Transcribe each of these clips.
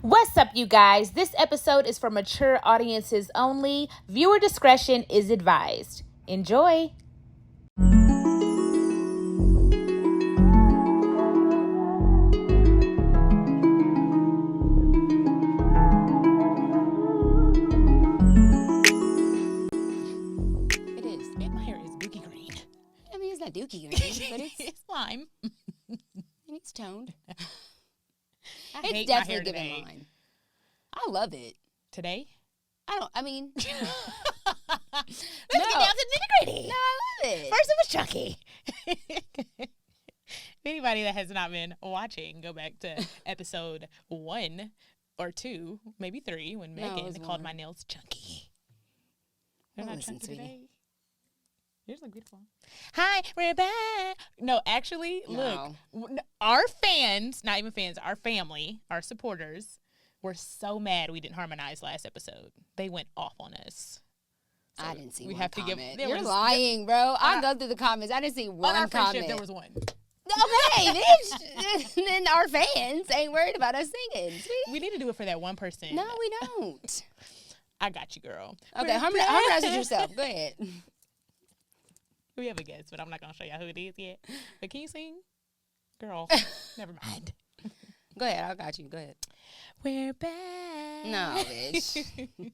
What's up, you guys? This episode is for mature audiences only. Viewer discretion is advised. Enjoy. It is. My hair is dookie green. I mean, it's not dookie green, but It's lime. it's toned. I It's hate my hair definitely giving today. lime. I love it. Today? I mean, Let's No. get down to the nitty-gritty. no, I love it. First it was chunky. Anybody that has not been watching, go back to episode 1 or 2, maybe 3, when No, it Megan was called 1. my nails chunky. They're I'll not listen, chunky sweetie. today. Yours look beautiful. Hi, we're back. No, actually, No. look, our fans, not even fans, our family, our supporters, were so mad we didn't harmonize last episode. They went off on us. So I didn't see we one have to comment. give. There You're was, lying, bro. I go through the comments. I didn't see one on our comment. friendship, there was one. Okay, bitch. And then our fans ain't worried about us singing. Sweet. We need to do it for that one person. No, we don't. I got you, girl. Okay, We're harmonize with back. yourself. Go ahead. We have a guest, but I'm not gonna show y'all who it is yet. But can you sing, girl? Never mind. Go ahead. I got you. Go ahead. We're back. No, bitch. Do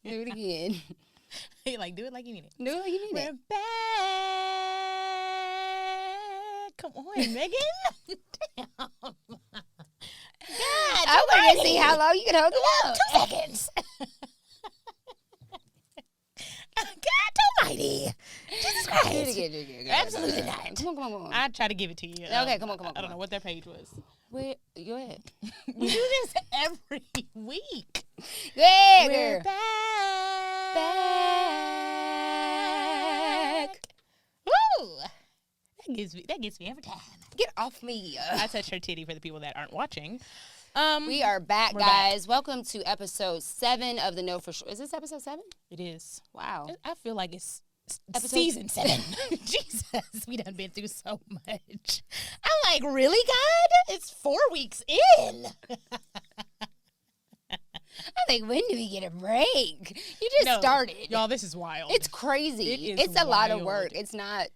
it again. Like, do it like you mean it. Do it like you need We're it. back. Come on, Megan. Damn. God, I wanted to see how long you can hold it up. 2 seconds. God almighty. Jesus Do it Christ. again, do it again. Absolutely not. Come on, come on, come on. I try to give it to you. Okay, come on, come on, I come don't know on. what that page was. Wait, go ahead. We do this every week. Yeah, We're girl. back. Woo! That gets me every time. Get off me. I touched her titty for the people that aren't watching. We are back, We're back. guys. Welcome to episode 7 of the Know For Sure. Is this episode 7? It is. Wow. I feel like it's Episode- season 7. Jesus, we done been through so much. I'm like, really, God? It's 4 weeks in. I think, when do we get a break? You just No, started. Y'all, this is wild. It's crazy. It is It's a lot of wild. work. It's not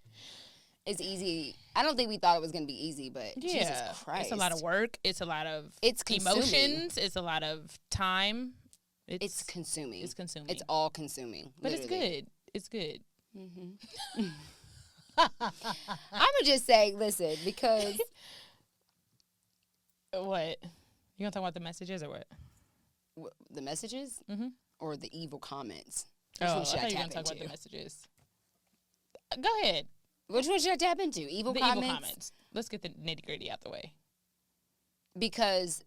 as easy. I don't think we thought it was going to be easy, but Jesus Christ. It's a lot of work. It's a lot of It's consuming. emotions. It's a lot of time. It's consuming. It's consuming. It's all consuming. But literally. it's good. It's good. I'm going to just say, listen, because What? You gonna talk about the messages or what? the messages or the evil comments? Which Oh, one should I I, thought you were tap gonna talk into? about the messages. Go ahead. Which one should I tap into? Evil The comments? evil comments. Let's get the nitty gritty out the way. Because,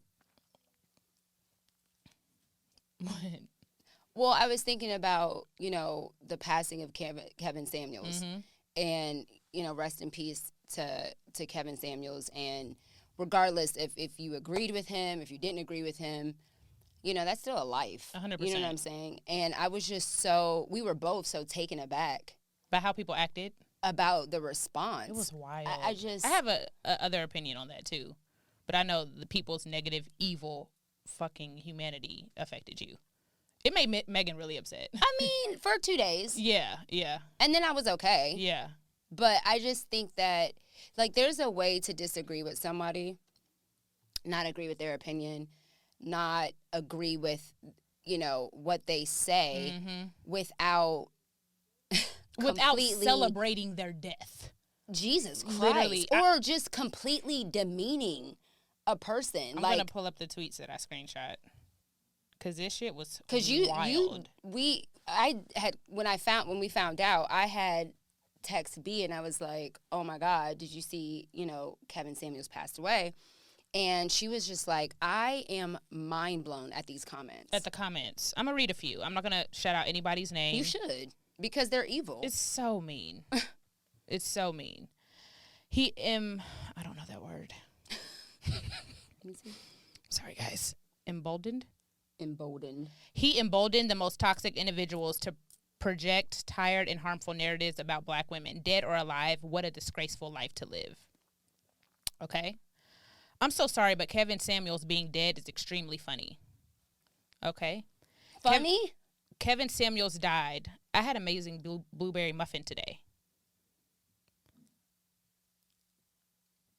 What? well, I was thinking about, the passing of Kevin Samuels. And, rest in peace to Kevin Samuels. And regardless if you agreed with him, if you didn't agree with him, that's still a life. 100%. You know what I'm saying? And I was just we were both so taken aback By how people acted. about the response. It was wild. I just... I have a other opinion on that too, but I know the people's negative, evil, fucking humanity affected you. It made Megan really upset. I mean, for 2 days. Yeah. And then I was okay. Yeah. But I just think that, there's a way to disagree with somebody, not agree with their opinion, not agree with, what they say without completely... celebrating their death. Jesus Christ. Literally, or just completely demeaning a person. I'm gonna pull up the tweets that I screenshot because this shit was wild. when we found out, I had text B and I was like, oh my God, did you see, Kevin Samuels passed away? And she was just like, I am mind blown at these comments. At the comments, I'm gonna read a few. I'm not gonna shout out anybody's name. You should, because they're evil. It's so mean. It's so mean. I don't know that word. Let me see. Sorry, guys. Emboldened. He emboldened the most toxic individuals to project tired and harmful narratives about black women, dead or alive. What a disgraceful life to live. Okay. I'm so sorry, but Kevin Samuels being dead is extremely funny. Okay? Funny? Kevin Samuels died. I had amazing blueberry muffin today.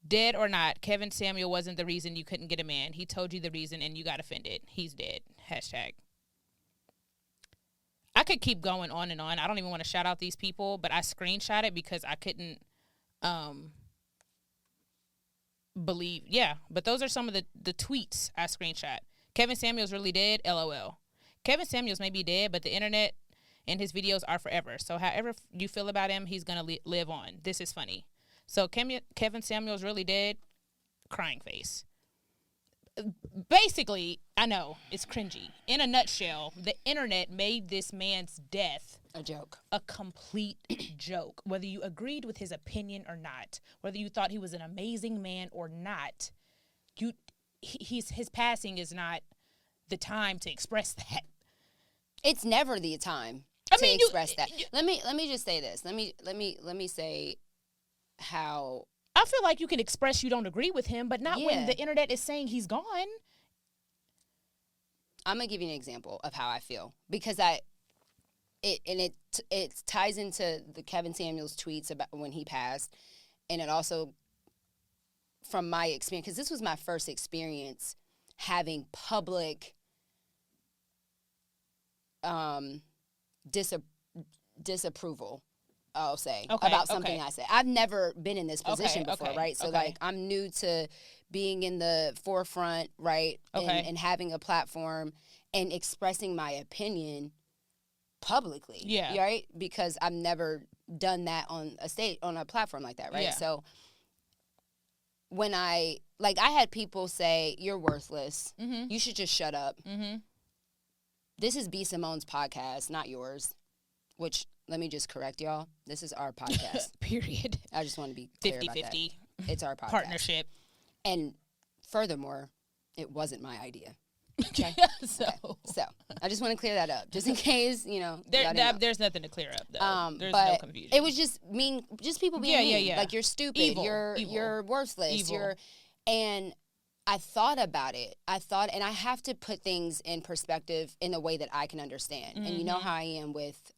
Dead or not, Kevin Samuel wasn't the reason you couldn't get a man. He told you the reason and you got offended. He's dead. Hashtag. I could keep going on and on. I don't even want to shout out these people, but I screenshot it because I couldn't believe. Yeah, but those are some of the tweets I screenshot. Kevin Samuels really dead? LOL. Kevin Samuels may be dead, but the internet and his videos are forever. So however you feel about him, he's going to live on. This is funny. So Kevin Samuels really dead? Crying face. Basically, I know, it's cringy. In a nutshell, the internet made this man's death a joke. A complete joke. Whether you agreed with his opinion or not, whether you thought he was an amazing man or not, his passing is not the time to express that. It's never the time to express that. Let me just say this. Let me say how I feel like you can express you don't agree with him, but not when the internet is saying he's gone. I'm gonna give you an example of how I feel because it ties into the Kevin Samuels tweets about when he passed, and it also from my experience because this was my first experience having public disapproval. I'll say about something I said. I've never been in this position before, right? So like I'm new to being in the forefront, right? And having a platform and expressing my opinion publicly. Yeah. Right? Because I've never done that on a platform like that, right? Yeah. So when I had people say, "You're worthless. Mm-hmm. You should just shut up." Mm-hmm. This is B.Simone's podcast, not yours, which let me just correct y'all. This is our podcast. Period. I just want to be clear 50-50. About that. It's our podcast. Partnership. And furthermore, it wasn't my idea. Okay? So I just want to clear that up. Just in case, there's nothing to clear up, though. There's no confusion. It was just people being mean. Yeah. Like, you're stupid. Evil. You're worthless. Evil. And I thought about it. And I have to put things in perspective in a way that I can understand. Mm-hmm. And you know how I am with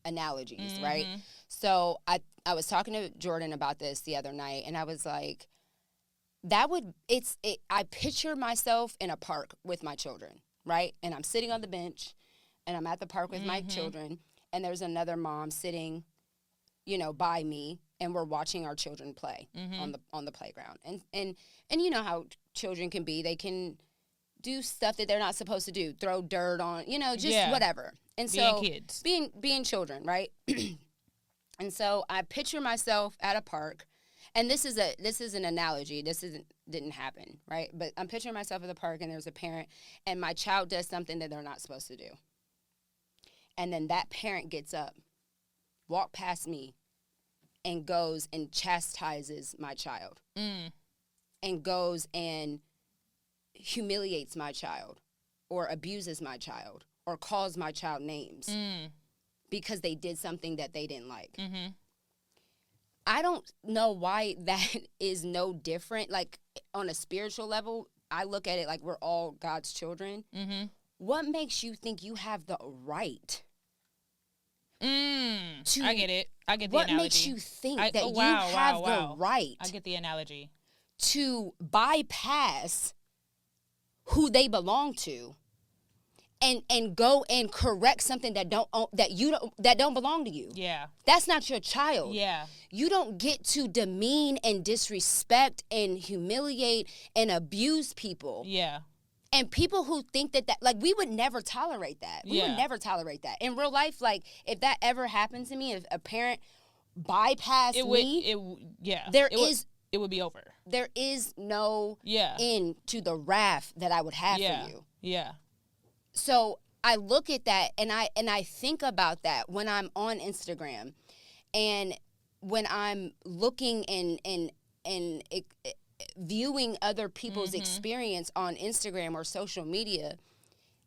analogies, mm-hmm. right? So I was talking to Jordan about this the other night, and I was like, I picture myself in a park with my children, right? And I'm sitting on the bench, and I'm at the park with mm-hmm. my children, and there's another mom sitting, by me, and we're watching our children play mm-hmm. on the playground. And you know how children can be. They can do stuff that they're not supposed to do, throw dirt on, whatever. And so being kids. Being children, right? And so I picture myself at a park, and this is an analogy. This didn't happen, right? But I'm picturing myself at the park, and there's a parent, and my child does something that they're not supposed to do. And then that parent gets up, walk past me, and goes and chastises my child. And goes and humiliates my child or abuses my child or calls my child names because they did something that they didn't like. Mm-hmm. I don't know why that is no different. Like, on a spiritual level, I look at it like we're all God's children. Mm-hmm. What makes you think you have the right I get it. I get the what analogy. What makes you think that you have the right I get the analogy. To bypass who they belong to and go and correct something that don't belong to you. Yeah. That's not your child. Yeah. You don't get to demean and disrespect and humiliate and abuse people. Yeah. And people who think that like, we would never tolerate that. We would never tolerate that. In real life, like, if that ever happened to me, if a parent bypassed me, it would be over. There is no end to the wrath that I would have for you. Yeah. So I look at that and I think about that when I'm on Instagram and when I'm looking and viewing other people's mm-hmm. experience on Instagram or social media.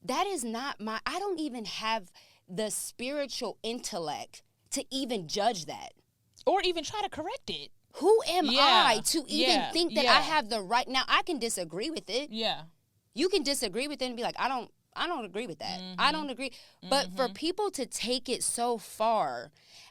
That is not I don't even have the spiritual intellect to even judge that. Or even try to correct it. who am Yeah. I to even Yeah. think that Yeah. I have the right? Now, I can disagree with it. Yeah. You can disagree with it and be like, I don't agree with that. I don't agree. But for people to take it so far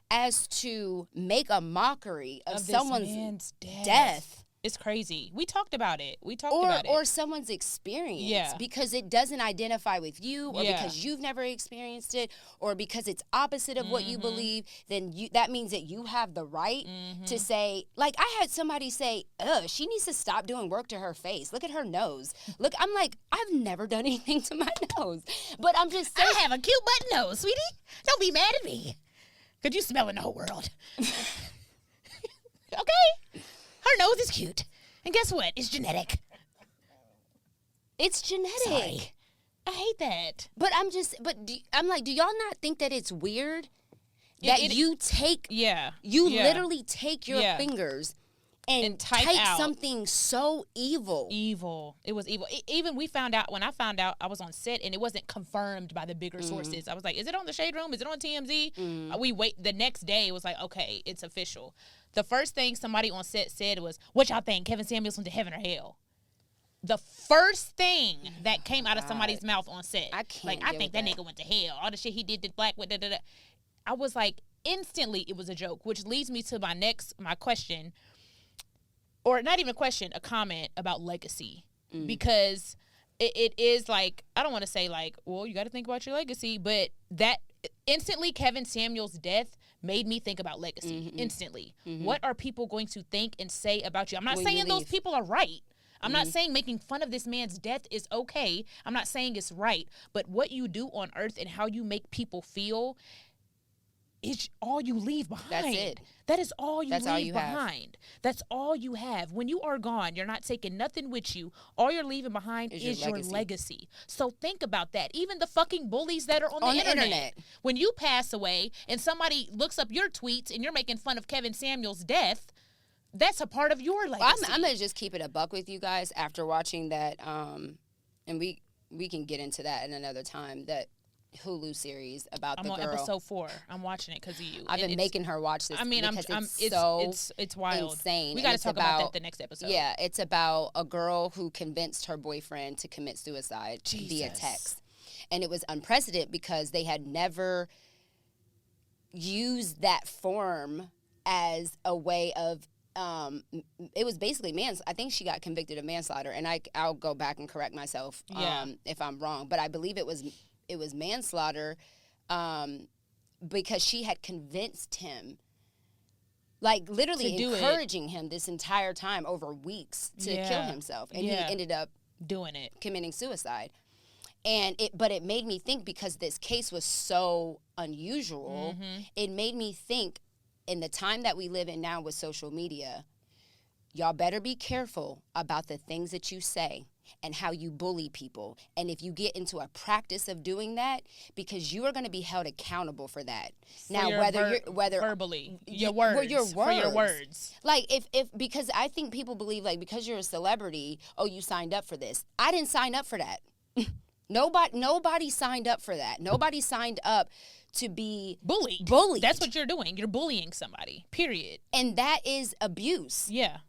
as to make a mockery of this someone's man's death. It's crazy. We talked about it. About it. Or someone's experience. Yeah. Because it doesn't identify with you, or Yeah. because you've never experienced it, or because it's opposite of what you believe, then that means that you have the right to say, like, I had somebody say, she needs to stop doing work to her face. Look at her nose. Look, I'm like, I've never done anything to my nose. But I'm just saying. I have a cute button nose, sweetie. Don't be mad at me. Could you smell in the whole world? Okay. Her nose is cute. And guess what? It's genetic. It's genetic. Sorry. I hate that. But I'm like, do y'all not think that it's weird that you take, you literally take your fingers and type out something so evil. Evil. It was evil. Even when I found out I was on set and it wasn't confirmed by the bigger sources. I was like, is it on the Shade Room? Is it on TMZ? We wait. The next day it was like, okay, it's official. The first thing somebody on set said was, what y'all think? Kevin Samuels went to heaven or hell? The first thing that came out of somebody's mouth on set. I think that nigga went to hell. All the shit he did to Black with da-da-da. I was like, instantly it was a joke, which leads me to my question. Or not even a question, a comment about legacy. Because it is like, I don't want to say like, well, you got to think about your legacy. But that instantly Kevin Samuels' death made me think about legacy instantly. What are people going to think and say about you? I'm not saying those people are right. I'm not saying making fun of this man's death is okay. I'm not saying it's right. But what you do on earth and how you make people feel is all you leave behind. That's it. That is all you leave behind. That's all you have. When you are gone, you're not taking nothing with you. All you're leaving behind is your legacy. So think about that. Even the fucking bullies that are on the internet. When you pass away and somebody looks up your tweets and you're making fun of Kevin Samuels' death, that's a part of your legacy. I'm going to just keep it a buck with you guys after watching that, and we can get into that in another time, that Hulu series about the girl. I'm on episode 4. I'm watching it because of you. I've been making her watch this. I mean, it's wild. Insane. We got to talk about that the next episode. Yeah, it's about a girl who convinced her boyfriend to commit suicide via text, and it was unprecedented because they had never used that form as a way of. It was basically I think she got convicted of manslaughter, and I'll go back and correct myself if I'm wrong, but I believe it was manslaughter because she had convinced him, like literally encouraging him this entire time over weeks to kill himself, and he ended up doing it, committing suicide. But it made me think, because this case was so unusual, it made me think, in the time that we live in now with social media, y'all better be careful about the things that you say and how you bully people. And if you get into a practice of doing that, because you are going to be held accountable for that. Now, whether verbally, your words. Like if because I think people believe, like, because you're a celebrity, oh, you signed up for this. I didn't sign up for that. Nobody signed up for that. Nobody signed up to be bullied. That's what you're doing. You're bullying somebody, period. And that is abuse. Yeah.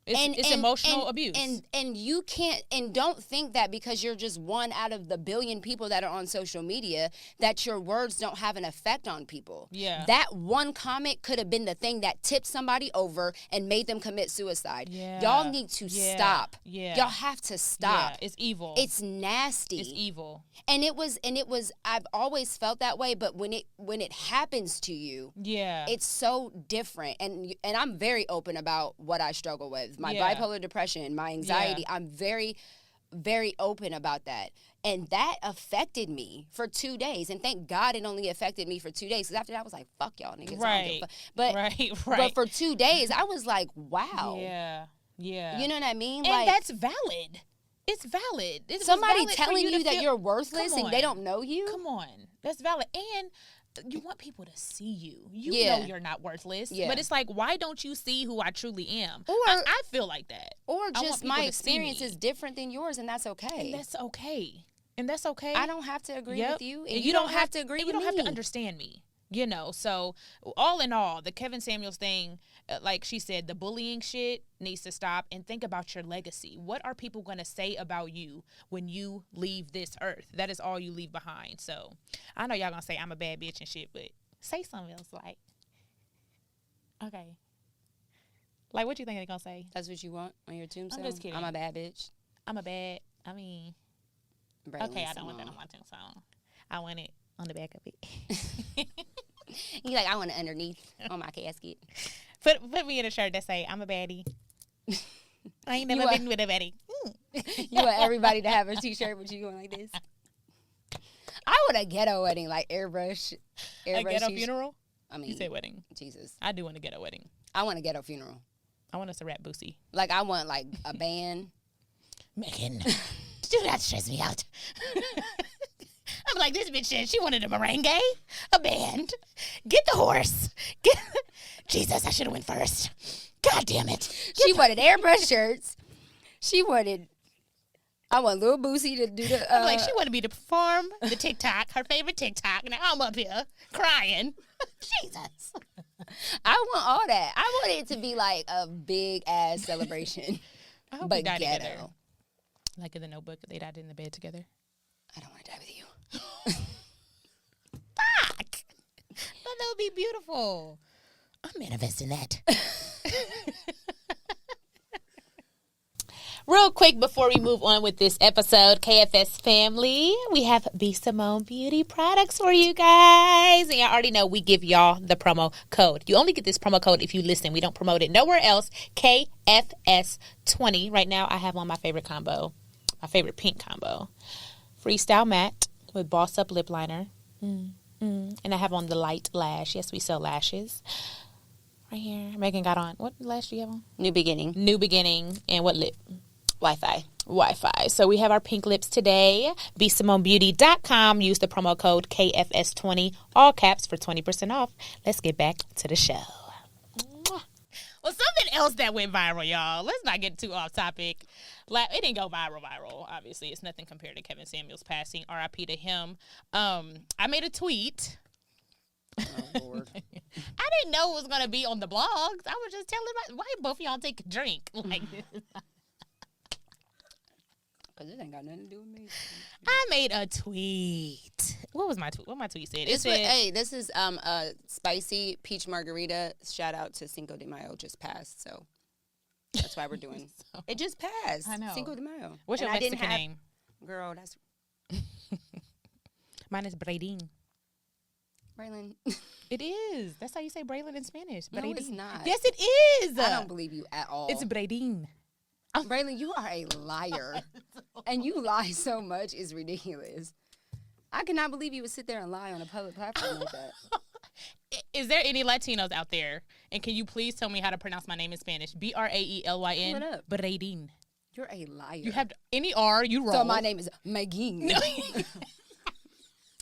It's emotional abuse. And you can't, and don't think that because you're just one out of the billion people that are on social media that your words don't have an effect on people. Yeah. That one comment could have been the thing that tipped somebody over and made them commit suicide. Yeah. Y'all need to stop. Yeah. Y'all have to stop. Yeah. It's evil. It's nasty. It's evil. And it was I've always felt that way, but when it happens to you, it's so different. And I'm very open about what I struggle with. My bipolar depression, my anxiety, I'm very, very open about that. And that affected me for 2 days. And thank God it only affected me for 2 days. Because after that, I was like, fuck y'all niggas. Right. But for 2 days, I was like, wow. Yeah. Yeah. You know what I mean? And that's valid. It's valid. Somebody telling you that you're worthless and they don't know you? Come on. That's valid. And you want people to see you. You know you're not worthless. Yeah. But it's like, why don't you see who I truly am? Or I feel like that. Or just my experience is different than yours, and that's okay. And that's okay. I don't have to agree with you, and you don't have to agree with me. You don't have to understand me. You know, so all in all, the Kevin Samuels thing, like she said, the bullying shit needs to stop. And think about your legacy. What are people going to say about you when you leave this earth? That is all you leave behind. So I know y'all going to say I'm a bad bitch and shit, but say something else like, okay. Like, what you think they're going to say? That's what you want on your tombstone? I'm just kidding. I'm a bad bitch. Braylon okay, I don't want that on my tombstone. I want it on the back of it. You like, I want it underneath on my casket. Put me in a shirt that say, I'm a baddie. I ain't never been with a baddie. You want everybody to have a t-shirt with you going like this? I want a ghetto wedding, like airbrush A ghetto funeral? I mean, You say wedding. Jesus. I do want a ghetto wedding. I want a ghetto funeral. I want us to rap Boosie. Like, I want, like, a band. Megan, do not stress me out. I'm like, this bitch said she wanted a merengue, a band. Get the horse. Jesus, I should have went first. God damn it. She wanted airbrush shirts. I want Lil Boosie to do the... I'm like, she wanted me to perform the TikTok, her favorite TikTok. Now I'm up here crying. Jesus. I want all that. I want it to be like a big-ass celebration. I hope but we die ghetto. together. Like in the Notebook, they died in the bed together. I don't want to die with you. Fuck. But that would be beautiful. I'm manifesting that. Real quick before we move on with this episode, KFS family, we have B.Simone beauty products for you guys. And y'all already know we give y'all the promo code. You only get this promo code if you listen. We don't promote it nowhere else. KFS20. Right now I have on my favorite combo, my favorite pink combo. Freestyle Matte with Boss Up Lip Liner. And I have on the Light Lash. Yes, we sell lashes. Right here. Megan got on. What lash do you have on? New Beginning. New Beginning. And what lip? Wi-Fi. So we have our pink lips today. BSimoneBeauty.com. Use the promo code KFS20, all caps, for 20% off. Let's get back to the show. Well, something else that went viral, y'all. Let's not get too off topic. It didn't go viral. Obviously, it's nothing compared to Kevin Samuels passing. R.I.P. to him. I made a tweet. Oh, Lord. I didn't know it was going to be on the blogs. I was just telling why both of y'all take a drink like this. Because it ain't got nothing to do with me. I made a tweet. What was my tweet? What my tweet said? It said, hey, this is a spicy peach margarita. Shout out to Cinco de Mayo just passed, so that's why we're doing. It just passed. I know. Cinco de Mayo. What's your Mexican name? Girl, that's Mine is Braylon. Braylon. It is. That's how you say Braylon in Spanish. No, Braylon. it's not. Yes, it is. I don't believe you at all. It's Braylon. Braylon, you are a liar. And you lie so much, it's ridiculous. I cannot believe you would sit there and lie on a public platform like that. Is there any Latinos out there? And can you please tell me how to pronounce my name in Spanish? Braylyn. Pull it up. Braylon. You're a liar. You have any R, you roll. So my name is Megan. No.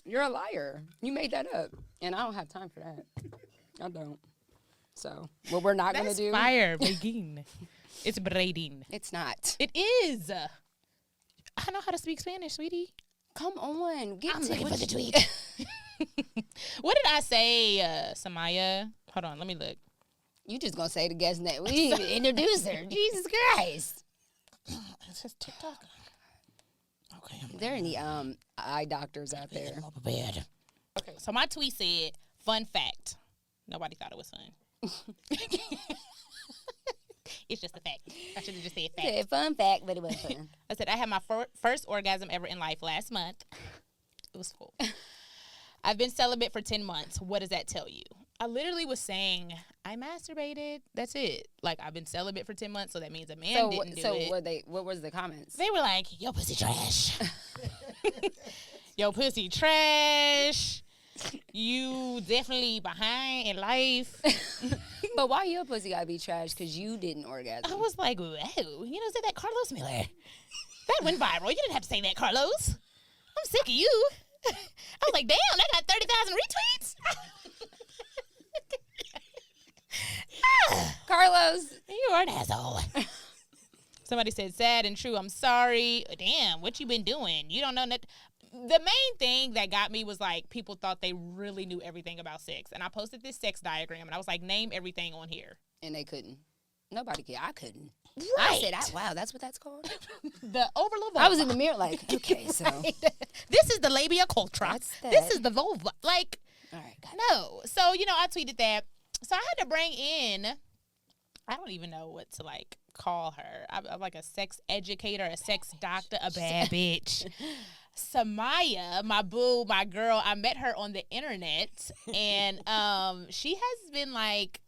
You're a liar. You made that up. And I don't have time for that. I don't. So, what we're not going to do. That's fire, Megan. It's Braylon. It's not. It is. I know how to speak Spanish, sweetie. Come on. I'm looking for the tweet. What did I say, Samia? Hold on, let me look. You just going to say the guest name. We didn't even introduce her. Jesus Christ. It's just TikTok. Okay. Are there any eye doctors out there? I'm prepared. Okay, so my tweet said, fun fact. Nobody thought it was fun. It's just a fact. I should have just said fact. Yeah, fun fact, but it wasn't fun. I said I had my first orgasm ever in life last month. It was full. I've been celibate for 10 months. What does that tell you? I literally was saying I masturbated. That's it. Like, I've been celibate for 10 months, so that means a man didn't do it. So what was the comments? They were like, yo, pussy trash. Yo, pussy trash. You definitely behind in life. But why your pussy gotta be trash? Because you didn't orgasm. I was like, whoa. You know, say that Carlos Miller. That went viral. You didn't have to say that, Carlos. I'm sick of you. I was like, damn, that got 30,000 retweets. Carlos, you are an asshole. Somebody said, sad and true. I'm sorry. Damn, what you been doing? You don't know that. the main thing that got me was like people thought they really knew everything about sex, and I posted this sex diagram, and I was like, name everything on here, and they couldn't. Nobody could. I couldn't. Right. I said, wow, that's what that's called. The overload. I was in the mirror like, okay, so this is the labia cultura. This is the vulva. Like, all right, got no. So I tweeted that. So I had to bring in. I don't even know what to like call her. I'm like a sex educator, a sex doctor, a bad bitch. Samia, my boo, my girl. I met her on the internet, and she has been like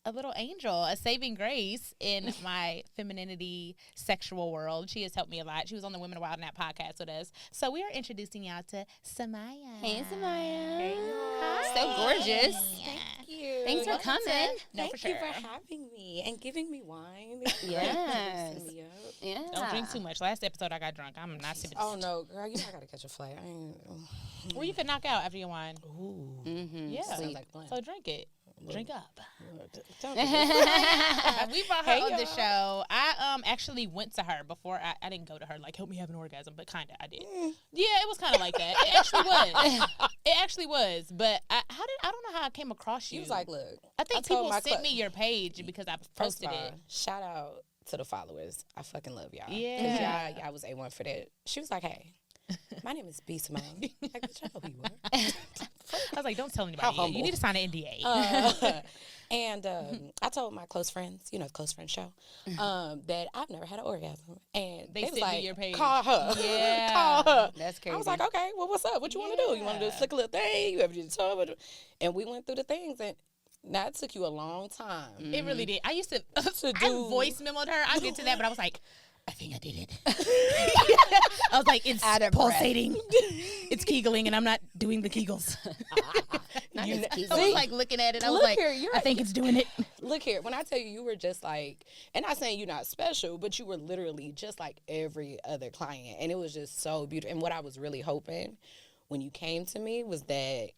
a little angel, a saving grace in my femininity sexual world. She has helped me a lot. She was on the Women of Wild Nap podcast with us. So we are introducing y'all to Samia. Hey, Samia. Hey. Hi. So gorgeous. Thank you. Thanks for coming. Thank you for having me and giving me wine. Yes. Me up. Yeah. Don't drink too much. Last episode I got drunk. I'm not sipping. Oh no, girl, you know I gotta catch a flight. I ain't. Well, you can knock out after your wine. Ooh. Mm-hmm. Yeah. Sounds like fun. So drink it. Drink up. Don't We brought her on the show. I actually went to her before. I didn't go to her like help me have an orgasm, but kind of I did. Yeah, it was kind of like that. It actually was. It actually was. But I don't know how I came across you. He was like, look. I think told people my sent me your page because I First posted of all, it. shout out to the followers. I fucking love y'all. Yeah. Y'all was A1 for that. She was like, hey, my name is B.Simone. Like, bitch, I know who you are. I was like, don't tell anybody. How humble. You need to sign an NDA. And I told my close friends, the close friend show, that I've never had an orgasm. And They was sent me like, your page. call her. Yeah. Call her. That's crazy. I was like, okay, well, what's up? What you want to do? You want to do a slick little thing? You ever do the tub? And we went through the things, and now it took you a long time. It really did. I used to To I do- voice memoed her. I'll get to that, but I was like, I think I did it. I was like, it's Out of pulsating. It's Kegeling, and I'm not doing the Kegels. Not You just kn- keep I was See? like looking at it. I was Look like, here, you're I think it's doing it. Look here, when I tell you, you were just like, and not saying you're not special, but you were literally just like every other client. And it was just so beautiful. And what I was really hoping when you came to me was that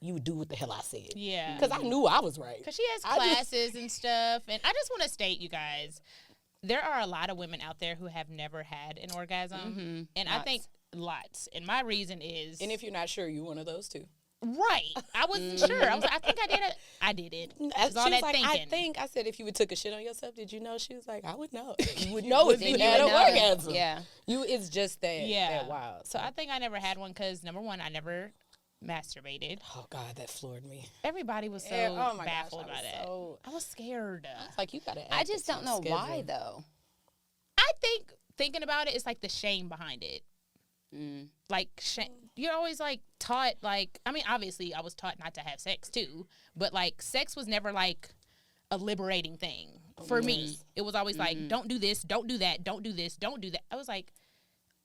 you would do what the hell I said. Yeah. Because I knew I was right. Because she has I just- classes and stuff. And I just want to state, you guys, there are a lot of women out there who have never had an orgasm. And I Lots. think lots. And my reason is. And if you're not sure, you're one of those too. Right. I wasn't sure. I was like, I think I did it. I did it. She It's all was that like, thinking. I said, if you would took a shit on yourself, did you know? She was like, I would know. You would know if Then you you had an would know. orgasm. Yeah. It's just that, Yeah. that wild. So I think I never had one because, number one, I never masturbated. Oh, God, that floored me. Everybody was so Oh, my baffled gosh, by that. I I was scared. was like, you got to I just don't know why though. I think thinking about it, it's like the shame behind it. Like, you're always like taught, like, I mean, obviously I was taught not to have sex too, but like sex was never like a liberating thing for me. It was always like, don't do this, don't do that, don't do this, don't do that. I was like,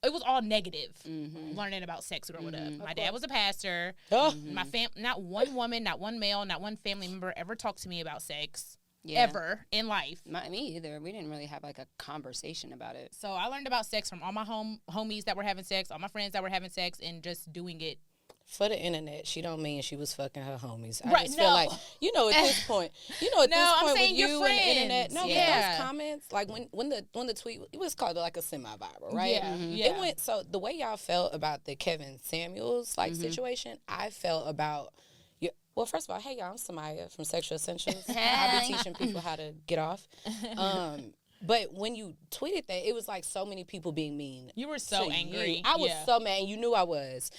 it was all negative learning about sex growing up. My dad was a pastor. Oh. My not one woman, not one male, not one family member ever talked to me about sex Yeah. ever in life. Me either. We didn't really have like a conversation about it. So I learned about sex from all my homies that were having sex, all my friends that were having sex, and just doing it. For the internet, she don't mean she was fucking her homies. I Right, just no. feel like, at this point, No, this I'm point saying with your you and the internet, friends. no, but Yeah. those comments, like when the tweet, it was called like a semi-viral, right? Yeah, It went, so the way y'all felt about the Kevin Samuels situation, I felt about, well, first of all, hey y'all, I'm Samia from Sexual Essentials. I be teaching people how to get off. But when you tweeted that, it was like so many people being mean. You were so to angry. you. I was Yeah. so mad. You knew I was.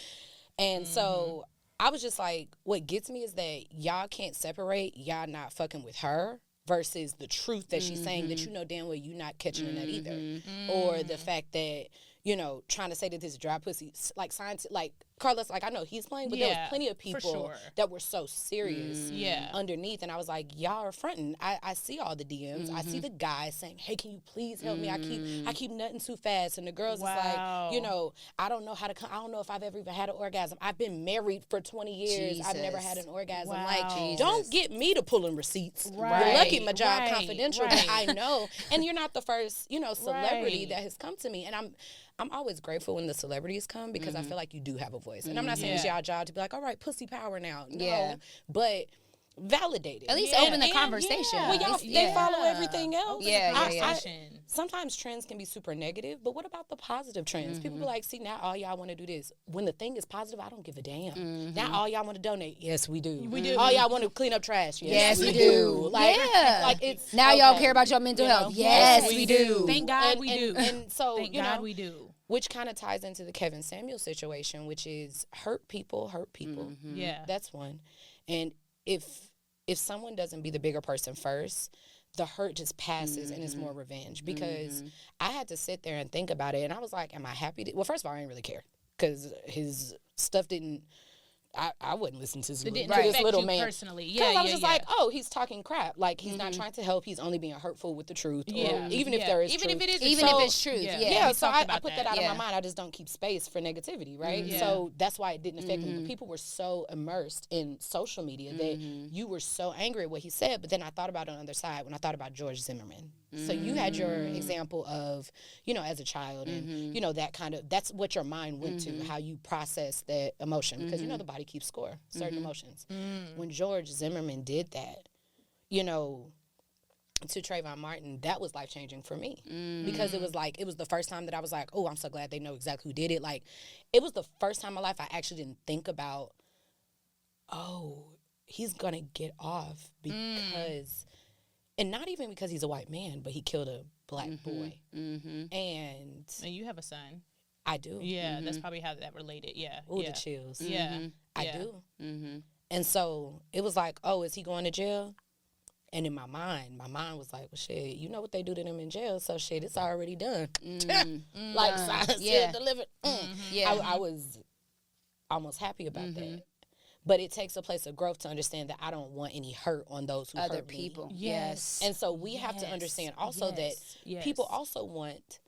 And so I was just like, what gets me is that y'all can't separate y'all not fucking with her versus the truth that she's saying that you know damn well you not catching in that either. Or the fact that, trying to say that this dry pussy, like science, like Carlos, like I know he's playing, but there was Yeah, plenty of for people sure. that were so serious Yeah. underneath. And I was like, y'all are fronting. I see all the DMs. I see the guys saying, hey, can you please help me? I keep nutting too fast. And the girls Wow. is like, I don't know how to I don't know if I've ever even had an orgasm. I've been married for 20 years. I've never had an orgasm. Wow. Like, Jesus. don't get me to pulling receipts. Right. You're lucky my job Right. confidential, Right. but I know. And you're not the first, celebrity Right. that has come to me. And I'm always grateful when the celebrities come because I feel like you do have a voice. And I'm not saying it's Yeah. y'all job to be like, all right, pussy power now. No. Yeah. But validate it. At least Yeah. open the And- conversation. Well, y'all, It's- they follow everything else. Open the Yeah, yeah, yeah. conversation. Sometimes trends can be super negative, but what about the positive trends? People be like, see, now all y'all want to do this. When the thing is positive, I don't give a damn. Now all y'all want to donate. Yes, we do. We do. All y'all want to clean up trash. Yes, we do. Like, Yeah. like it's Now y'all okay. care about your mental You know? health. Yes, Yes, we we do. do. Thank God we do. And so, Thank you God know, we do. which kind of ties into the Kevin Samuels situation, which is hurt people hurt people. Yeah. That's one. And if someone doesn't be the bigger person first, the hurt just passes and it's more revenge. Because I had to sit there and think about it, and I was like, am I happy? Well, first of all, I didn't really care because his stuff didn't. I wouldn't listen to, It didn't this affect little you man personally. because Yeah, I was yeah, just yeah. like, oh, he's talking crap. Like he's not trying to help. He's only being hurtful with the truth. Yeah. Or even if Yeah. there is even truth. if it is Even truth. if it's truth, Yeah. yeah. Yeah, We so talked I about put that out of Yeah. my mind. I just don't keep space for negativity, right? Yeah. So that's why it didn't affect me. But people were so immersed in social media that you were so angry at what he said. But then I thought about it on the other side when I thought about George Zimmerman. So you had your example of, you know, as a child and, you know, that kind of, that's what your mind went to, how you process that emotion. Because, you know, the body keeps score, certain emotions. When George Zimmerman did that, you know, to Trayvon Martin, that was life-changing for me. Because it was like, it was the first time that I was like, oh, I'm so glad they know exactly who did it. Like, it was the first time in my life I actually didn't think about, oh, he's going to get off because, and not even because he's a white man, but he killed a black boy. And And you have a son. I do. Yeah, that's probably how that related. Yeah. Ooh, yeah. the chills. Yeah. I Yeah. do. And so it was like, oh, is he going to jail? And in my mind was like, well, shit, you know what they do to them in jail, so shit, it's already done. Like, signed, Yeah. sealed, delivered. Yeah. I was almost happy about that. But it takes a place of growth to understand that I don't want any hurt on those who Other hurt me. people. Yes. And so we have to understand also that Yes. people also want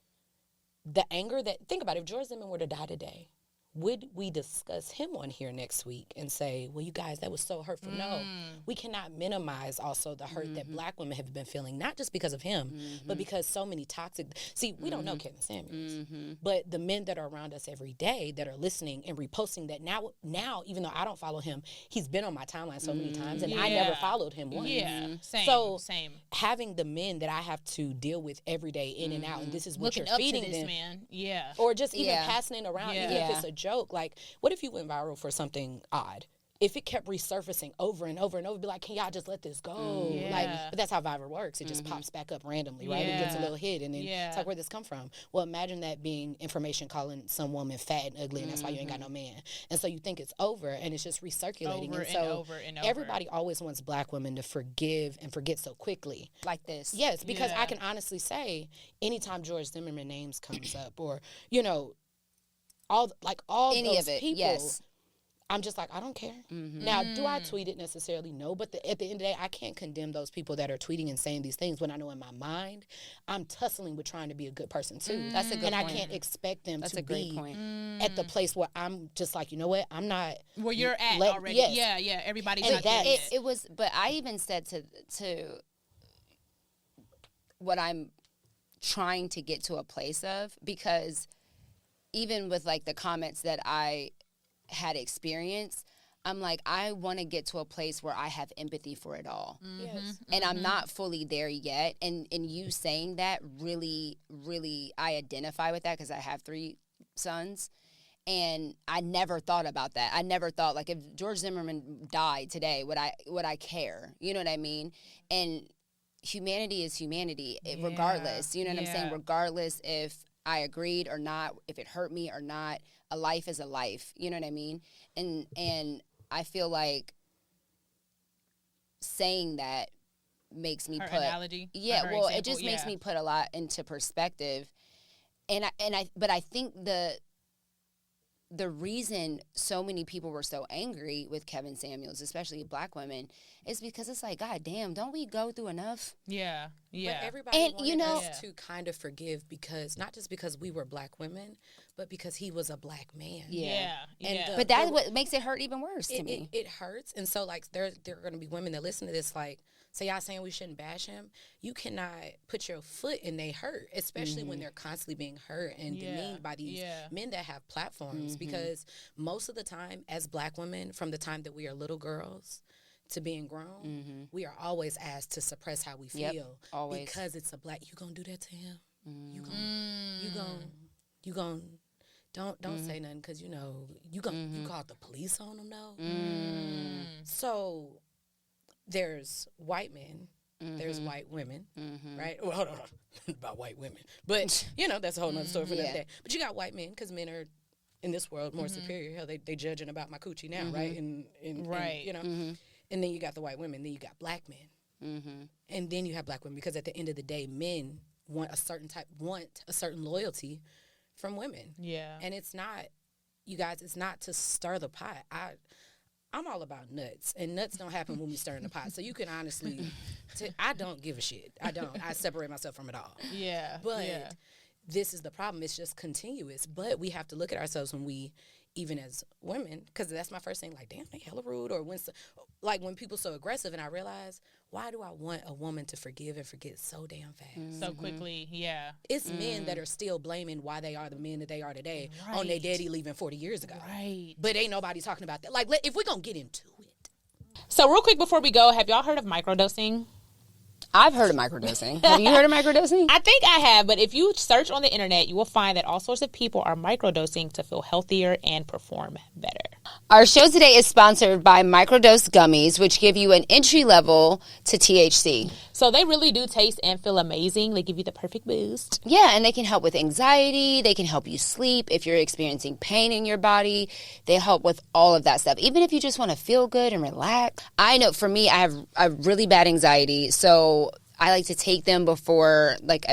the anger that, think about it, if George Zimmerman were to die today, would we discuss him on here next week and say, well, you guys, that was so hurtful? No, we cannot minimize also the hurt that black women have been feeling, not just because of him, but because so many toxic, see, we don't know Kevin Samuels, but the men that are around us every day that are listening and reposting that now, even though I don't follow him, he's been on my timeline so many times and I never Yeah. followed him once. Yeah. Same. So same. having the men that I have to deal with every day in and out, and this is what Looking you're up to feeding this them, man. Yeah. or just even Yeah. passing it around, even Yeah. if it's a joke. Like, what if you went viral for something odd? If it kept resurfacing over and over and over, be like, can y'all just let this go? Yeah. Like, but that's how viral works. It just pops back up randomly, right? It gets a Yeah. little hit, and then Yeah. it's like, where'd this come from? Well, imagine that being information calling some woman fat and ugly, and that's why you ain't got no man. And so you think it's over, and it's just recirculating. Over and and so over and over. everybody always wants black women to forgive and forget so quickly. Like this. Yes, because Yeah. I can honestly say, anytime George Zimmerman names comes up, or you know, all Any those of it, people, yes. I'm just like, I don't care. Now, do I tweet it necessarily? No, but at the end of the day, I can't condemn those people that are tweeting and saying these things when I know in my mind I'm tussling with trying to be a good person too. That's a good and point. I can't expect them That's to a great be point. at the place where I'm just like, you know what, I'm not. Where you're at let- already. yes. Yeah, yeah. Everybody's And not that- there It, yet. it was, but I even said to what I'm trying to get to a place of, because even with like the comments that I had experienced, I'm like, I want to get to a place where I have empathy for it all. Yes. And I'm not fully there yet. And you saying that really, really, I identify with that because I have 3 sons. And I never thought about that. I never thought, like, if George Zimmerman died today, would I care? You know what I mean? And humanity is humanity, regardless. You know what I'm saying? Yeah. Regardless if I agreed or not, if it hurt me or not, a life is a life. You know what I mean? And I feel like saying that makes me Her put analogy. yeah, her well, it example, just makes yeah. me put a lot into perspective. But I think the reason so many people were so angry with Kevin Samuels, especially black women, is because it's like, God damn, don't we go through enough? Yeah, yeah. But everybody And, wanted you know- us to kind of forgive because, not just because we were black women, but because he was a black man. yeah, And yeah. But that's what makes it hurt even worse to me. It hurts. And so, like, there are going to be women that listen to this, like, say y'all saying we shouldn't bash him. You cannot put your foot in they hurt, especially when they're constantly being hurt and Yeah, demeaned by these yeah. men that have platforms. Because most of the time, as black women, from the time that we are little girls to being grown, we are always asked to suppress how we feel. Always. Because it's a black, you gonna do that to him? You gonna don't say nothing because, you know, you called the police on them, though. So there's white men, there's white women, right? Well, hold on, about white women. But, you know, that's a whole nother story for another day. But you got white men because men are, in this world, more superior. Hell, they judging about my coochie now, right? And you know, and then you got the white women. Then you got black men, and then you have black women, because at the end of the day, men want a certain loyalty from women. Yeah, and it's not, you guys, it's not to stir the pot. I'm all about nuts, and nuts don't happen when we stir in the pot. So you can honestly, I don't give a shit. I don't. I separate myself from it all. Yeah, but. This is the problem. It's just continuous. But we have to look at ourselves when we, even as women, because that's my first thing, like, damn, they hella rude. Or when people so aggressive, and I realize, why do I want a woman to forgive and forget so damn fast? So quickly, yeah. It's men that are still blaming why they are the men that they are today on their daddy leaving 40 years ago. Right. But ain't nobody talking about that. Like, if we're going to get into it. So real quick before we go, have y'all heard of microdosing? I've heard of microdosing. Have you heard of microdosing? I think I have, but if you search on the internet, you will find that all sorts of people are microdosing to feel healthier and perform better. Our show today is sponsored by Microdose Gummies, which give you an entry level to THC. So they really do taste and feel amazing. They give you the perfect boost. Yeah, and they can help with anxiety. They can help you sleep. If you're experiencing pain in your body, they help with all of that stuff. Even if you just want to feel good and relax. I know for me, I have a really bad anxiety, so I like to take them before, like,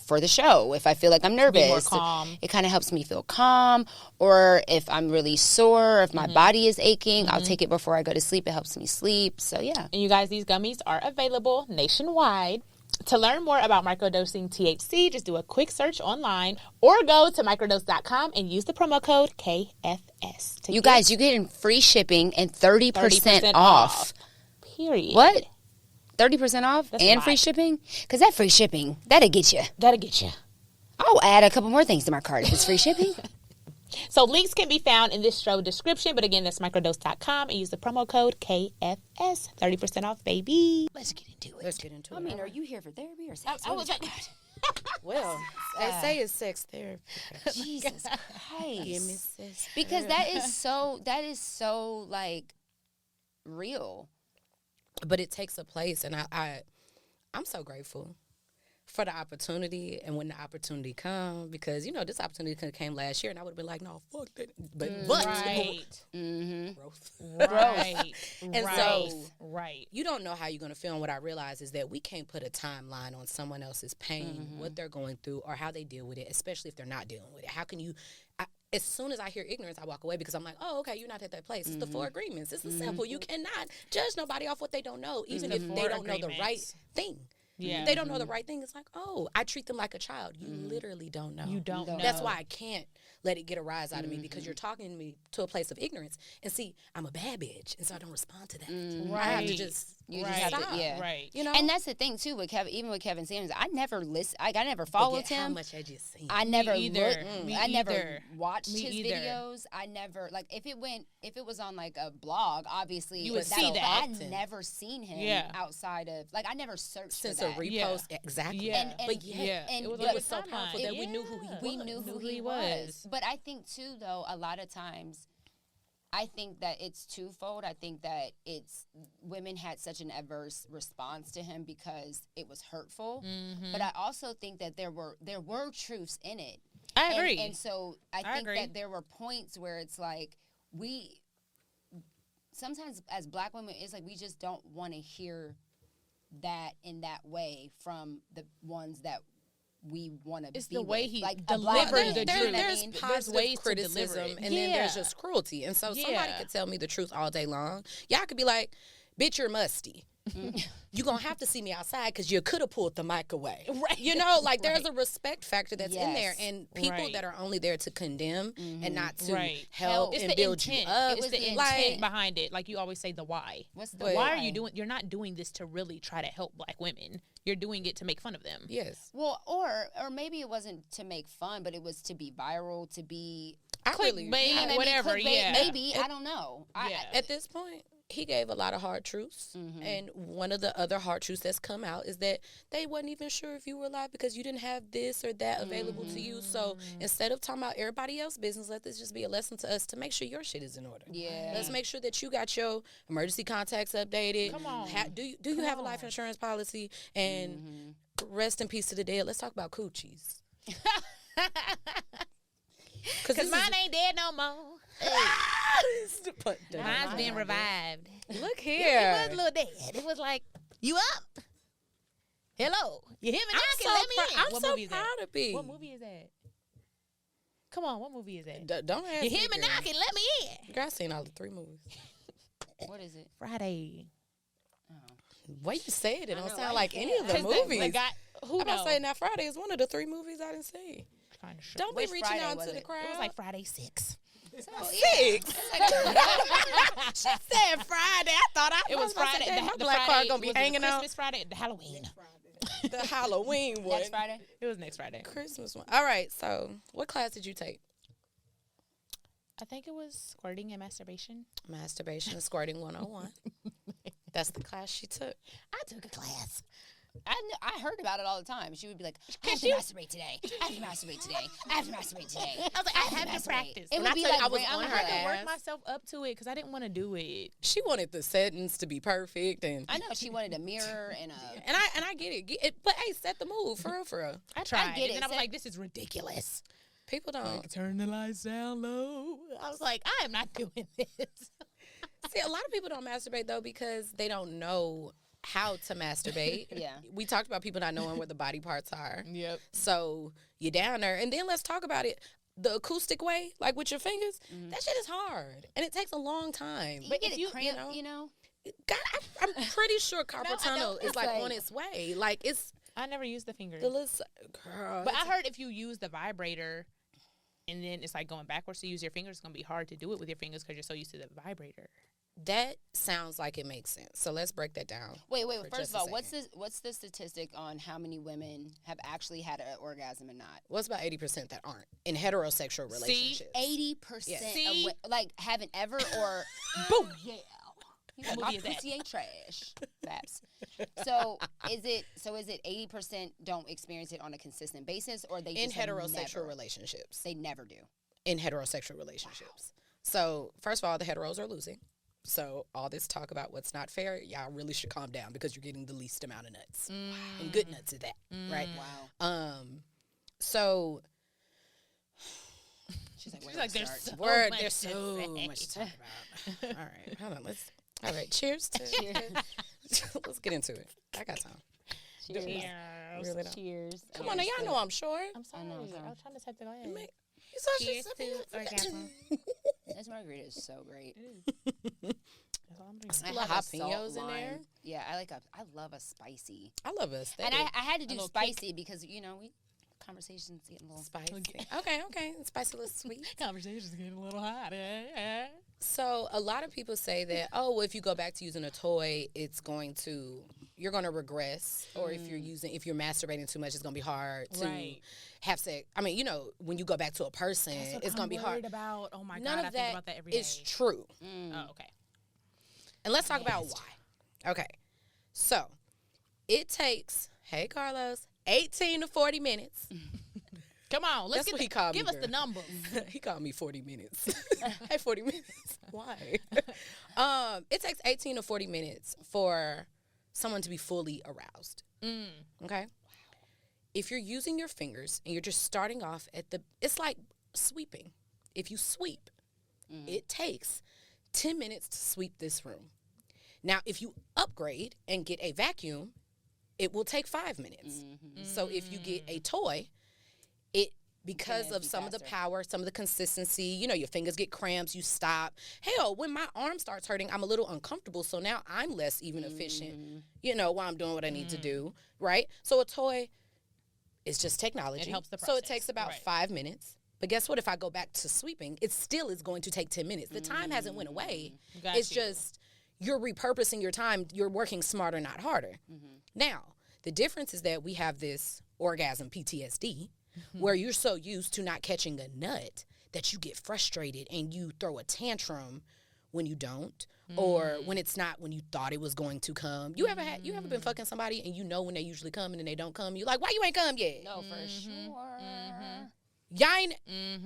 for the show, if I feel like I'm nervous. Be more calm. It kind of helps me feel calm. Or if I'm really sore, if my body is aching, I'll take it before I go to sleep. It helps me sleep. So, yeah. And you guys, these gummies are available nationwide. To learn more about microdosing THC, just do a quick search online or go to microdose.com and use the promo code KFS. You guys, you're getting free shipping and 30% off. Period. What? 30% off? That's and free shipping? Because that free shipping, that'll get you. That'll get you. I'll add a couple more things to my cart if it's free shipping. So links can be found in this show description. But again, that's microdose.com and use the promo code KFS. 30% off, baby. Let's get into it. I mean, are you here for therapy or sex? Well, they say it's sex therapy. Jesus Christ. Give me sex because that is so like real. But it takes a place, and I'm so grateful for the opportunity, and when the opportunity comes, because, you know, this opportunity could have came last year, and I would have been like, no, fuck that. But growth. Right. And so you don't know how you're going to feel, and what I realize is that we can't put a timeline on someone else's pain, what they're going through, or how they deal with it, especially if they're not dealing with it. How can you... As soon as I hear ignorance, I walk away because I'm like, oh, okay, you're not at that place. It's the 4 agreements. It's simple. You cannot judge nobody off what they don't know, even if they don't know the right thing. Yeah. If they don't know the right thing, it's like, oh, I treat them like a child. You literally don't know. You don't know. That's why I can't let it get a rise out of me, because you're talking to me to a place of ignorance. And see, I'm a bad bitch, and so I don't respond to that. Right. I have to just stop. Right. You know? And that's the thing, too, with even with Kevin Samuels. I never listened. I never followed him. How much had you seen? I never looked. I never either. watched his videos. I never, like, if it was on, like, a blog, obviously. You would see that. I'd never seen him outside of, like, I never searched since for that. a repost. Yeah. Exactly. Yeah. But it was so powerful that we knew who he was. But I think, too, though, a lot of times, I think that it's twofold. I think that women had such an adverse response to him because it was hurtful. But I also think that there were truths in it. I agree. And so I think that there were points where it's like sometimes as Black women, it's like we just don't want to hear that in that way from the ones that we want to be. It's the way he like delivered the truth. There's positive criticism, and then there's just cruelty. And so somebody could tell me the truth all day long. Y'all could be like, bitch, you're musty. You're going to have to see me outside because you could have pulled the mic away. Right. You know, like there's a respect factor that's in there. And people that are only there to condemn and not to help and build you up. It's the intent behind it. Like you always say, the why. What's the why are you doing? You're not doing this to really try to help Black women. You're doing it to make fun of them. Yes. Well, or maybe it wasn't to make fun, but it was to be viral, to be clickbait, whatever. Maybe, I don't know. At this point, he gave a lot of hard truths. And one of the other hard truths that's come out is that they wasn't even sure if you were alive because you didn't have this or that available to you. So instead of talking about everybody else's business, let this just be a lesson to us to make sure your shit is in order. Yeah. Let's make sure that you got your emergency contacts updated. Come on. Do you have a life insurance policy? And rest in peace to the dead. Let's talk about coochies. Because mine ain't dead no more. Mine's been revived. Look It here. was a little dead. It was like, you up? Hello. You hear me knocking? so Let me in. I'm What so movie is that? proud of B. What movie is that? Come on, what movie is that? Don't ask You hear me girl. knocking? Let me in. Girl, I seen all the 3 movies. What is it? Friday. Way you said it, don't know, sound why like you any of the The movies. guy, who I'm about knows? to say now Friday is one of the 3 movies I didn't see. Kinda sure. Don't Which be reaching Friday out was to the it? crowd. It was like Friday 6. Oh, 6. She said Friday. I thought It was Friday. My The black Friday, card gonna be was it hanging out. Christmas Friday, the Halloween. The Halloween one. Next Friday? It was next Friday. Christmas one. All right. So, what class did you take? I think it was squirting and masturbation. Masturbation and Squirting 101. That's the class she took. I took a class. I heard about it all the time. She would be like, I have to masturbate today. I have to masturbate today. I have to masturbate today. I was like, I have to practice. It When would I be tell you like, I was I'm on her like, ass. Work myself up to it because I didn't want to do it. She wanted the settings to be perfect, and I know she wanted a mirror and a. and I get it. But hey, set the mood for real, for real. I tried. get And it. then I was Set- like, this is ridiculous. People don't Turn the lights down low. I was like, I am not doing this. see. A lot of people don't masturbate though because they don't know how to masturbate. Yeah. We talked about people not knowing where the body parts are. Yep. So you're down there, and then let's talk about it the acoustic way, like with your fingers. That shit is hard, and it takes a long time. But get if it cramped, you know? God, I'm pretty sure carpal tunnel is It's like like- on its way. Like it's I never used the fingers. the little girl. But I heard if you use the vibrator and then it's like going backwards to use your fingers, it's going to be hard to do it with your fingers because you're so used to the vibrator. that sounds like it makes sense. So let's break that down. Wait. for First just of a all, what's second. the statistic on how many women have actually had an orgasm and not? What's about 80% that aren't in heterosexual relationships? 80% See? like haven't ever or Boom. yeah. What My movie is that? pussy ain't trash. Babs. So is it 80% don't experience it on a consistent basis, or they In just have heterosexual never, relationships. they never do? In heterosexual relationships. So first of all, the heteros are losing. So all this talk about what's not fair, y'all really should calm down because you're getting the least amount of nuts. And good nuts at that, right? Wow. So She's like, She's like, there's so word, much there's to so say. much to talk about. All right, hold on. All right, cheers to let's get into it. I got time. cheers. Really don't. Cheers. Come on, now y'all know I'm short. I'm sorry. know, I sorry. was trying to type the glass. You saw she Cheers said- to orgasm. This margarita is so great. That's all I'm drinking. I little have a salt jalapenos in lime. there. Yeah, I love a spicy. I love us. And I had to do little spicy because conversations getting a little spicy. Okay. Spicy, a little sweet. Conversation's getting a little hot. So a lot of people say that, oh, well, if you go back to using a toy, you're going to regress. Or if you're masturbating too much, it's going to be hard to Right. have sex. I mean, when you go back to a person, it's going to be hard. About. Oh my None God, I of think that about that every day. is true. Oh, okay. And let's talk about why. Okay. So it takes, hey, Carlos, 18 to 40 minutes. Come on, let's That's what he called me, give us the girl. numbers. He called me 40 minutes. Hey, 40 minutes. Why? It takes 18 to 40 minutes for someone to be fully aroused. Okay? If you're using your fingers and you're just starting off it's like sweeping. If you sweep, it takes 10 minutes to sweep this room. Now, if you upgrade and get a vacuum, it will take 5 minutes. So if you get a toy, because of some of the power, some of the consistency, your fingers get cramps, you stop. Hell, when my arm starts hurting, I'm a little uncomfortable. So now I'm less even efficient, while I'm doing what I need to do, right? So a toy is just technology. It helps the So it process. takes about Right. 5 minutes. But guess what? If I go back to sweeping, it still is going to take 10 minutes. The time hasn't went away. Got It's you. just you're repurposing your time. You're working smarter, not harder. Now, the difference is that we have this orgasm PTSD where you're so used to not catching a nut that you get frustrated and you throw a tantrum when you don't, or when it's not when you thought it was going to come. You ever been fucking somebody and you know when they usually come and then they don't come? You like, why you ain't come yet? No, for sure. Y'all ain't.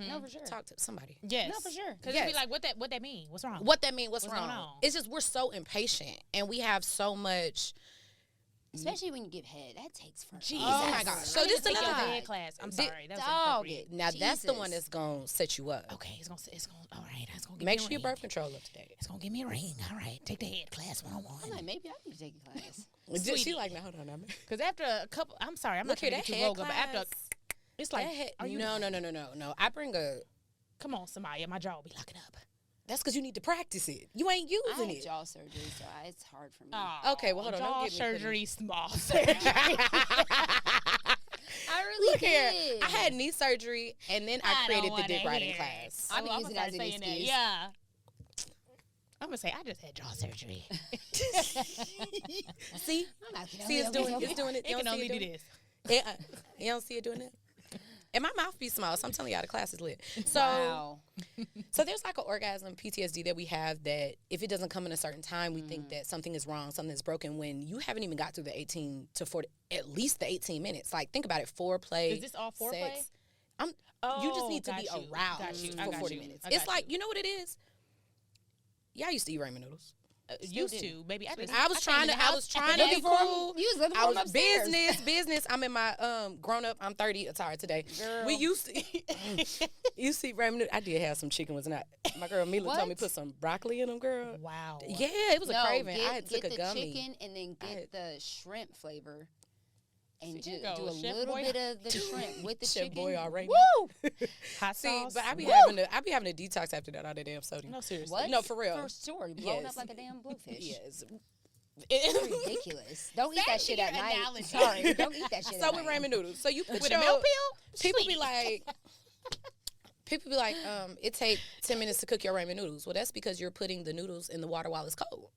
No, for sure. Talk to somebody. Yes. No, for sure. Because Yes. you be like, what that mean? What's wrong? What that mean? What's going wrong? on? It's just we're so impatient and we have so much. Especially when you give head. That takes forever. Jesus. Oh my gosh. So this is Take your another. head class. I'm sorry. That was Dog inappropriate. it. Now that's the Jesus. one that's gonna set you up. Okay, it's gonna. All right, it's gonna give Make me sure a your ring. birth control up to date. It's gonna give me a ring. All right, take the head class 101. I'm like, maybe I need to take a class. She like, no, hold on. Because after a couple, I'm sorry, I'm Look not here, trying to that get too head vulgar, but after, class. it's like, are you? No. I bring a. Come on, Samia, my jaw will be locking up. That's because you need to practice it. You ain't I using had it. jaw surgery, so it's hard for me. Okay, well, hold on. Jaw Don't get me surgery, small surgery. I really Look here. did. I had knee surgery, and then I created the dick riding class. I've been I'm using gonna it as start an saying excuse. that. Yeah. I'm gonna say I just had jaw surgery. See? I'm not gonna See, it's doing it. It You can don't only see do it doing this. it? You don't see it doing it? And my mouth be small, so I'm telling y'all the class is lit. So, Wow. so there's like an orgasm PTSD that we have that if it doesn't come in a certain time, we think that something is wrong, something is broken when you haven't even got through the 18 to 40, at least the 18 minutes. Like, think about it, foreplay. Is this all foreplay? Sex. You just need to be got you. aroused Got you. I for got 40 you. minutes. I It's got like, you. you know what it is? Y'all used to eat ramen noodles. Used to, baby. I I was trying to be for 'em. cool. You was looking for I 'em was upstairs. business. I'm in my grown up. I'm 30. Attire today. Girl. We used to. You see ramen noodles. I did have some chicken. Was not my girl Mila told me What? put some broccoli in them, girl. Wow. Yeah, it was a craving. Get, I had took get a the gummy. chicken and then get the shrimp flavor. And See, do there you go. a Chef little Boy- bit of the shrimp with the Chef chicken. Boy already. Woo! Hot See, sauce. but I be having a detox after that all that damn sodium. No, seriously. What? No, for real. For sure. Blown Yes. up like a damn bluefish. Yes. Ridiculous. Don't eat that shit at your night. analogy. Sorry. Don't eat that shit So at with night. ramen noodles, so you put With your a milk pill? people Sweetie. be like, it take 10 minutes to cook your ramen noodles. Well, that's because you're putting the noodles in the water while it's cold.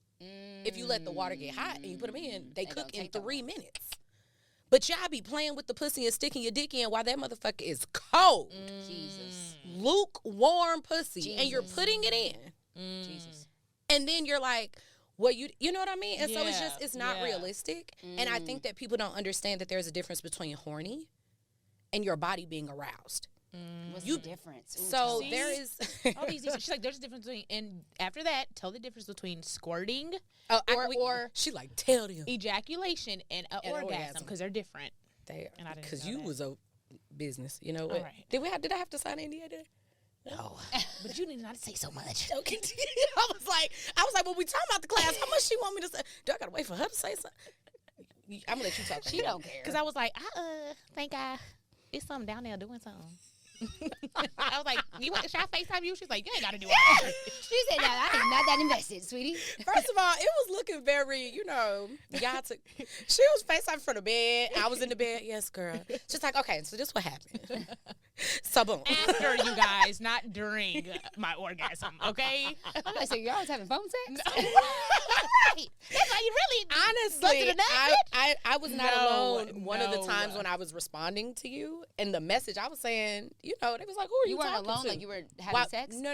If you let the water get hot and you put them in, they They cook don't in take that 3 minutes. But y'all be playing with the pussy and sticking your dick in while that motherfucker is cold. Jesus. Lukewarm pussy. And you're Jesus. putting it in. Jesus. And then you're like, well, you know what I mean? And so it's Yeah, just, it's not yeah. realistic. And I think that people don't understand that there's a difference between horny and your body being aroused. What's the difference? Ooh, So tell us. there is. All these she's like, there's a difference between, and after that, tell the difference between squirting, Oh, or she like tell them ejaculation, and an An orgasm, orgasm. because they're different. they And I didn't because know you that. was a business. You know what? All right. Did I have to sign an NDA there? No, but you need not to say so much. Okay. I was like, when we talking about the class, how much she want me to say? Do I gotta wait for her to say something? I'm gonna let you talk. She don't care. Because I was like, think it's something down there doing something. I was like, should I FaceTime you? She's like, you ain't got to do all that. She said, "No, I am not that invested, sweetie." First of all, it was looking very, y'all took. She was FaceTime from the bed. I was in the bed. Yes, girl. She's like, okay, so this what happened. So boom. After, you guys, not during my orgasm, okay? I'm like, so you're always having phone sex? Right. That's why you really Honestly, busted I was not No, alone. One of the no. times when I was responding to you and the message I was saying, they was like, who are you You weren't talking alone, to? like you were having Well, sex? No.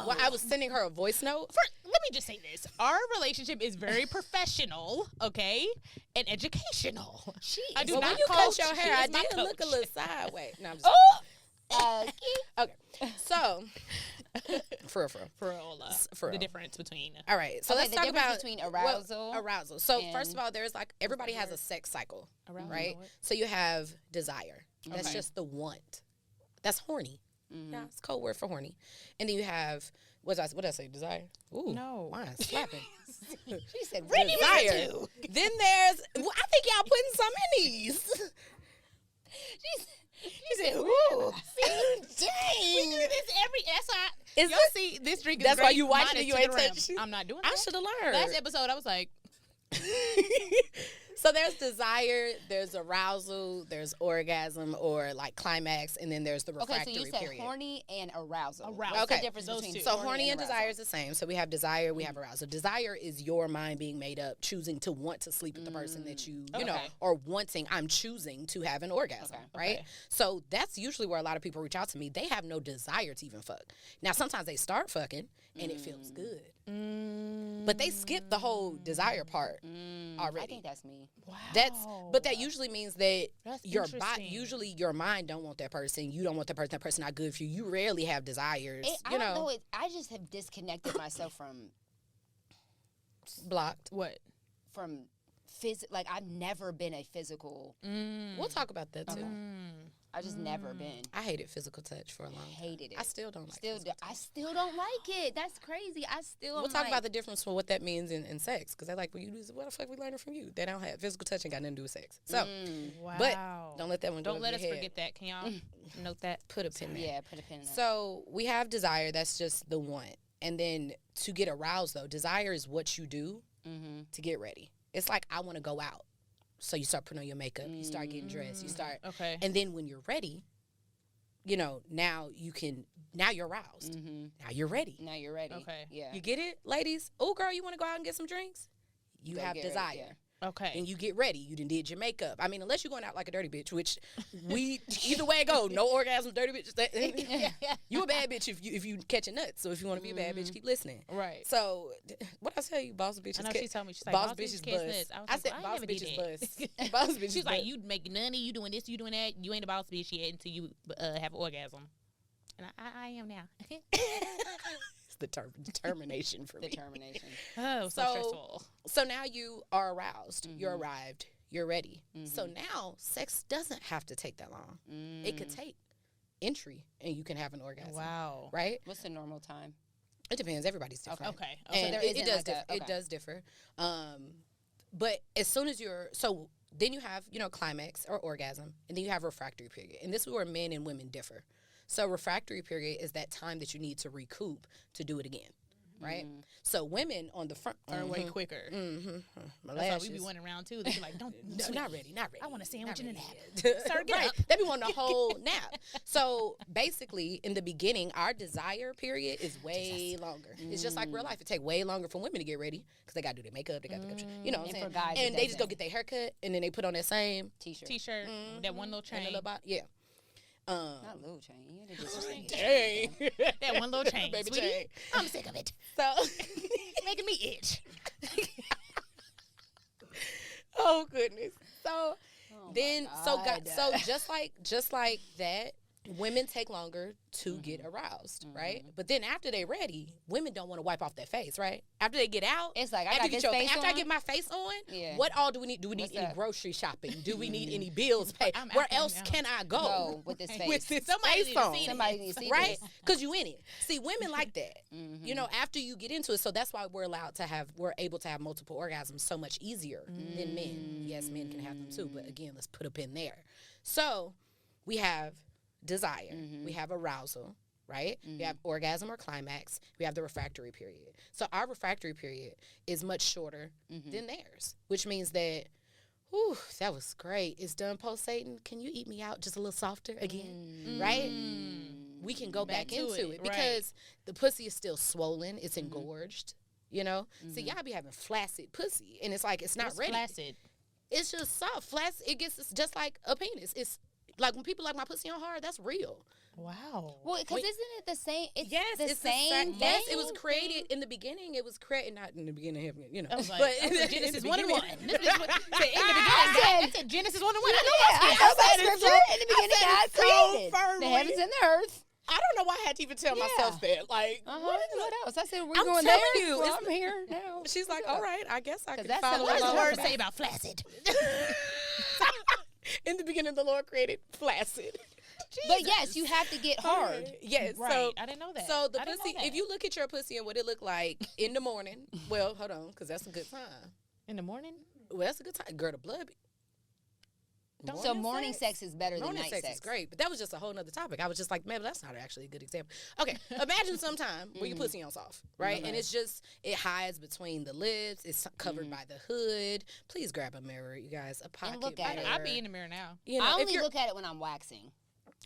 Well, I was sending her a voice note. Let me just say this. Our relationship is very professional, okay? And educational. She I is do Well, not when you coach. cut your She hair, I is my did look a coach. little sideways. No, I'm just okay. So, for real. For real, For the real. difference between. All right, so Okay, let's the talk difference about between arousal arousal. So and- first of all, there's everybody has a sex cycle, Arousal, right? what? So you have desire. That's Okay. just the want. That's horny. Yeah, it's a code word for horny. And then you have what did I say? Desire. Ooh, No. why slapping? She said, Desire. Then there's. I think y'all putting some in these. She said, ooh. We do this that's why. Is Y'all this- see, this drink is That's why great, you watching minus it, you 2 ain't grams. touch- I'm not doing I that. should have learned. Last episode, I was like, So there's desire, there's arousal, there's orgasm or like climax, and then there's the refractory Okay, so you said period. horny and arousal. Arousal. What's Okay. the difference Those between two. So horny and desire is arousal? the same. So we have desire, we have arousal. Desire is your mind being made up, choosing to want to sleep with the person that you know, Okay. or wanting, I'm choosing to have an orgasm, right? Okay. So that's usually where a lot of people reach out to me. They have no desire to even fuck. Now, sometimes they start fucking and it feels good. But they skip the whole desire part already. I think that's me. Wow. But that usually means that That's your interesting. usually your mind don't want that person. You don't want that person not good for you. You rarely have desires. I you don't know, know. I just have disconnected myself from blocked. What? like I've never been a physical. We'll talk about that too. I just never been. I hated physical touch for a long time. Hated it. I still don't like Still, physical I touch. still don't like it. That's crazy. I still. We'll don't talk like about the difference for what that means in sex, because they're like, well, you do what the fuck we learning from you? They don't have physical touch, ain't got nothing to do with sex. So, Wow. but don't let that one go Don't let over us your head. forget that. Can y'all note that? Put a pin there. Yeah, put a pin in that. So we have desire. That's just the want. And then to get aroused, though, desire is what you do to get ready. It's like, I want to go out. So you start putting on your makeup. You start getting dressed. You start. Okay. And then when you're ready, you know, now you're aroused. Now you're ready. Now you're ready. Okay. Yeah. You get it, ladies? Oh, girl, you want to go out and get some drinks? You Go have get ready, desire. yeah. Okay. And you get ready. You done did your makeup. I mean, unless you're going out like a dirty bitch, which we either way it go, no orgasm, dirty bitch. You a bad bitch if you catching nuts. So if you want to be a bad bitch, keep listening. Right. So what I tell you, boss bitches. I know she told me, she's like, boss boss bitches bitches catch buzz. nuts. I was I like, said well, I boss never did bitches that. buzz. Boss bitches She's like, buzz. you making money, you doing this, you doing that. You ain't a boss bitch yet until you have an orgasm. And I am now. It's the determination for me. Determination. Oh, so stressful. So now you are aroused. You're arrived. You're ready. So now sex doesn't have to take that long. It could take entry and you can have an orgasm. Wow. Right? What's the normal time? It depends. Everybody's different. Okay. And there it isn't does like differ. a- It okay. does differ. But as soon as then you have, climax or orgasm, and then you have refractory period. And this is where men and women differ. So refractory period is that time that you need to recoup to do it again. Right? So women on the front Burn way quicker. my That's why lashes. we be wanting round two. They be like, don't. No, not ready. I want a sandwich and a nap. Sir, get up. They be wanting a whole nap. So basically, in the beginning, our desire period is way longer. It's just like real life. It take way longer for women to get ready because they got to do their makeup. They got to, you know what I'm And saying? for guys, And it they just go doesn't. get their haircut and then they put on that same T-shirt. T-shirt, that one little and chain. a little bot. Yeah. Not little chain. You had to do something. Dang. That one little chain. Baby sweetie. chain. I'm sick of it. So, Making me itch. oh goodness. So then, so God. just like that, women take longer to get aroused, right? But then after they ready, women don't want to wipe off their face, right? After they get out, It's like, I after got you get this your face after I on? get my face on, Yeah. what all do we need? Do we need What's any that? grocery shopping? Do we need any bills paid? I'm Where out there else now. can I go Go with this face. with this Somebody face need to on? see it. Somebody needs to see Right? this. Because you in it. See, women like that. You know, after you get into it, so that's why we're able to have multiple orgasms so much easier than men. Yes, men can have them too, but again, let's put a pin there. So we have desire, we have arousal, right? We have orgasm or climax. We have the refractory period. So our refractory period is much shorter than theirs, which means that, whew, that was great. It's done post Satan. Can you eat me out just a little softer again? Right? We can go back to into it, it right. because the pussy is still swollen. It's engorged. You know? So y'all be having flaccid pussy. And it's like, it's not What's ready. flaccid? It's just soft. Flaccid. It's just like a penis. It's like when people like my pussy on hard, that's real. Wow. Well, because isn't it the same? It's Yes, the it's same thing. Yes, it was created in the beginning. It was created not in the beginning, you know. I was like, but oh, in Genesis the 1 and 1. beginning- This is what said in the beginning. I said Genesis 1 and 1. I know Yeah, I know that scripture. In the beginning, said God it so created firmly. the heavens and the earth. I don't know why I had to even tell myself that. Like, What else? I said, we're I'm going telling there. you, Well, it's- I'm here now. she's like, all right, I guess I can that's follow the- What does the along. word say about flaccid? In the beginning, the Lord created flaccid. But yes, you have to get hard. Yes, Right. so I didn't know that. So the I didn't know pussy, that. if you look at your pussy and what it look like in the morning, well, hold on, because that's a good time. In the morning? Well, that's a good time. Girl, the blood. So morning sex is better than night sex. Morning sex is great, but that was just a whole nother topic. I was just like, man, that's not actually a good example. Okay, imagine sometime where your pussy on soft, right? And it's just, it hides between the lips. It's covered by the hood. Please grab a mirror, you guys. A pocket look at mirror. I'll be in the mirror now. You know, I only look at it when I'm waxing.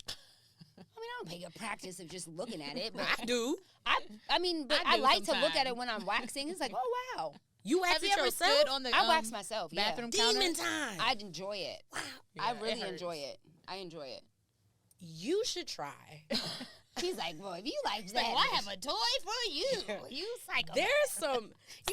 I mean, I don't make a practice of just looking at it, but I do. I mean, but I like to look at it when I'm waxing. It's like, oh wow. You wax Have it you ever yourself? stood on the I wax myself. bathroom Demon counter? time. I enjoy it. Wow. Yeah, I it really hurts. enjoy it. I enjoy it. You should try. He's like, well, if you like that, Like, well, I have a toy for you. You psycho. There's some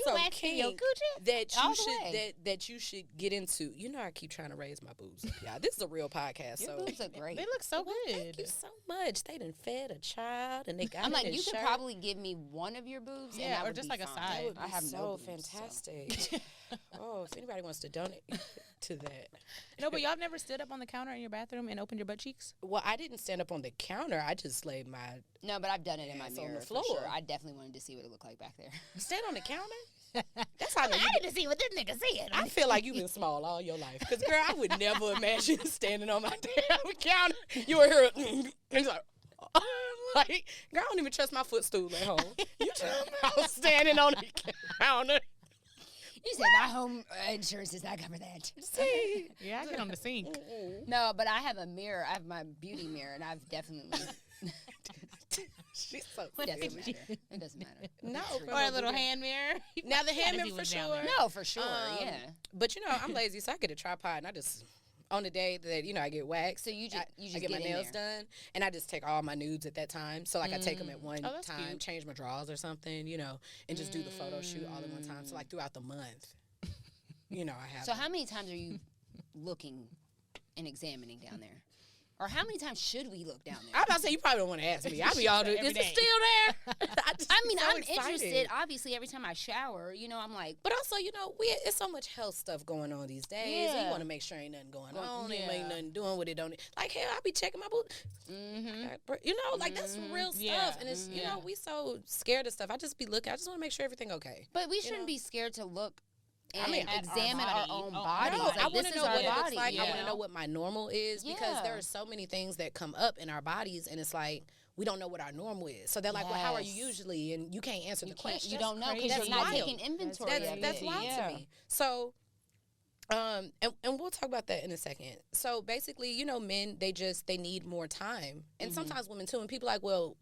waxing your kink coochie that all you the should way. that you should get into. You know, I keep trying to raise my boobs up, y'all. This is a real podcast, Your so boobs are great. They look so good. thank you so much. They done fed a child, and they got I'm it like, in you could shirt. probably give me one of your boobs, and Yeah, that or would just be like a fine. side. That would be I have so no boobs, so. fantastic. Oh, if anybody wants to donate to that. No, but y'all have never stood up on the counter in your bathroom and opened your butt cheeks? Well, I didn't stand up on the counter. I just laid my No, but I've done it in my Ass on the mirror floor. for sure. I definitely wanted to see what it looked like back there. stand on the counter. That's how I know I you. need to see what this nigga seeing. I feel like you've been small all your life. Because, girl, I would never imagine standing on my damn counter. You were here. And it's like, girl, I don't even trust my footstool at home. You talking about standing on the counter. You said my home insurance does not cover that. See? Yeah, I get on the sink. No, but I have a mirror. I have my beauty mirror, and I've definitely. She's so It doesn't silly. matter. It doesn't matter. No. Or a little hand mirror. Now, the hand Gotta mirror see for what's down sure. there. No, for sure. Yeah. But, you know, I'm lazy, so I get a tripod, and I just... On the day that, you know, I get waxed, So you just I get my in nails there. done, and I just take all my nudes at that time. So, like, I take them at one Oh, that's time, cute. change my drawers or something, you know, and just do the photo shoot all at one time. So, like, throughout the month, you know, I have. So how many times are you looking and examining down there? Or how many times should we look down there? I'm about to say, you probably don't want to ask me. I'll be all, is Every it day. still there? I mean, so I'm excited. interested. Obviously, every time I shower, you know, I'm like, But also, you know, it's so much health stuff going on these days. And Yeah. you want to make sure ain't nothing going on. yeah. Ain't nothing doing with it. Don't like, hell, I be checking my boot. You know, like, that's real stuff. Yeah. And it's, you know, we so scared of stuff. I just be looking. I just want to make sure everything okay. but we shouldn't be scared to look and I mean, at our examine our body. own Oh, bodies. No, Like, I want this to is know our what it looks body. like. I want Yeah. to know what my normal is because there Yeah. are so many things that come up in our bodies, and it's like we don't know what our normal is. So they're like, "Well, how are you Yes. usually?" And you can't answer the question. You don't know because That's you're not wild. taking inventory of it. That's wild to me. So, and we'll talk about that in a second. So basically, you know, men they need more time, and sometimes women too. And people are like, well,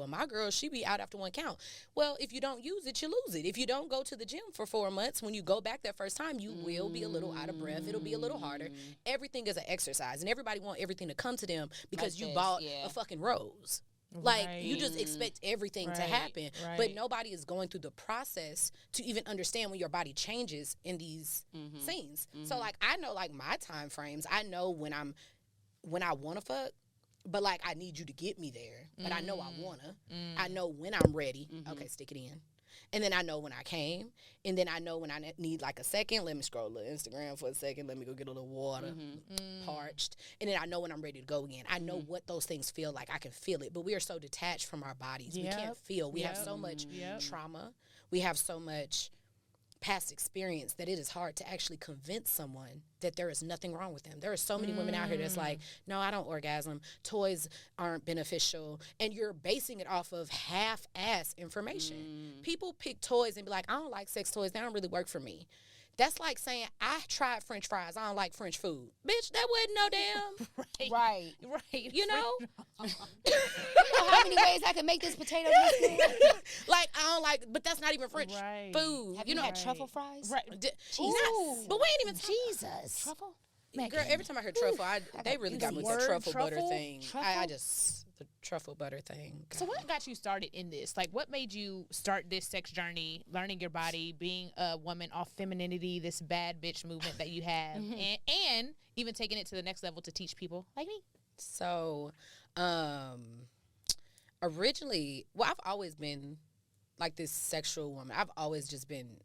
my girl, she be out after one count. Well, if you don't use it, you lose it. If you don't go to the gym for 4 months, when you go back that first time, you will be a little out of breath. It'll be a little harder. Everything is an exercise, and everybody want everything to come to them because Like you this, bought yeah. a fucking rose. Like, you just Right. expect everything to Right, happen. But right. nobody is going through the process to even understand when your body changes in these scenes. So, like, I know, like, my time frames. I know when I want to fuck, but, like, I need you to get me there. But I know I want to. I know when I'm ready. Okay, stick it in. And then I know when I came. And then I know when I need, like, a second. Let me scroll a little Instagram for a second. Let me go get a little water. Parched. And then I know when I'm ready to go again. I know what those things feel like. I can feel it. But we are so detached from our bodies. We can't Yep. feel. We have Yep. so much Yep. trauma. We have so much past experience that it is hard to actually convince someone that there is nothing wrong with them. There are so many women out here that's like, no, I don't orgasm. Toys aren't beneficial. And you're basing it off of half-ass information. People pick toys and be like, I don't like sex toys. They don't really work for me. That's like saying, I tried French fries. I don't like French food. Bitch, that wasn't no damn, Right. Right. you know? You know how many ways I can make this potato juice? Like, I don't like, but that's not even French Right. food. Have you you know? had truffle fries? Right. Jesus. But we ain't even talking. Jesus. Truffle? Girl, every time I heard truffle, they really got me with the word truffle butter truffle? thing. I Truffle? just, the truffle butter thing. So what got you started in this? Like, what made you start this sex journey, learning your body, being a woman off femininity, this bad bitch movement that you have, and even taking it to the next level to teach people like me? So, originally, well, I've always been like this sexual woman. I've always just been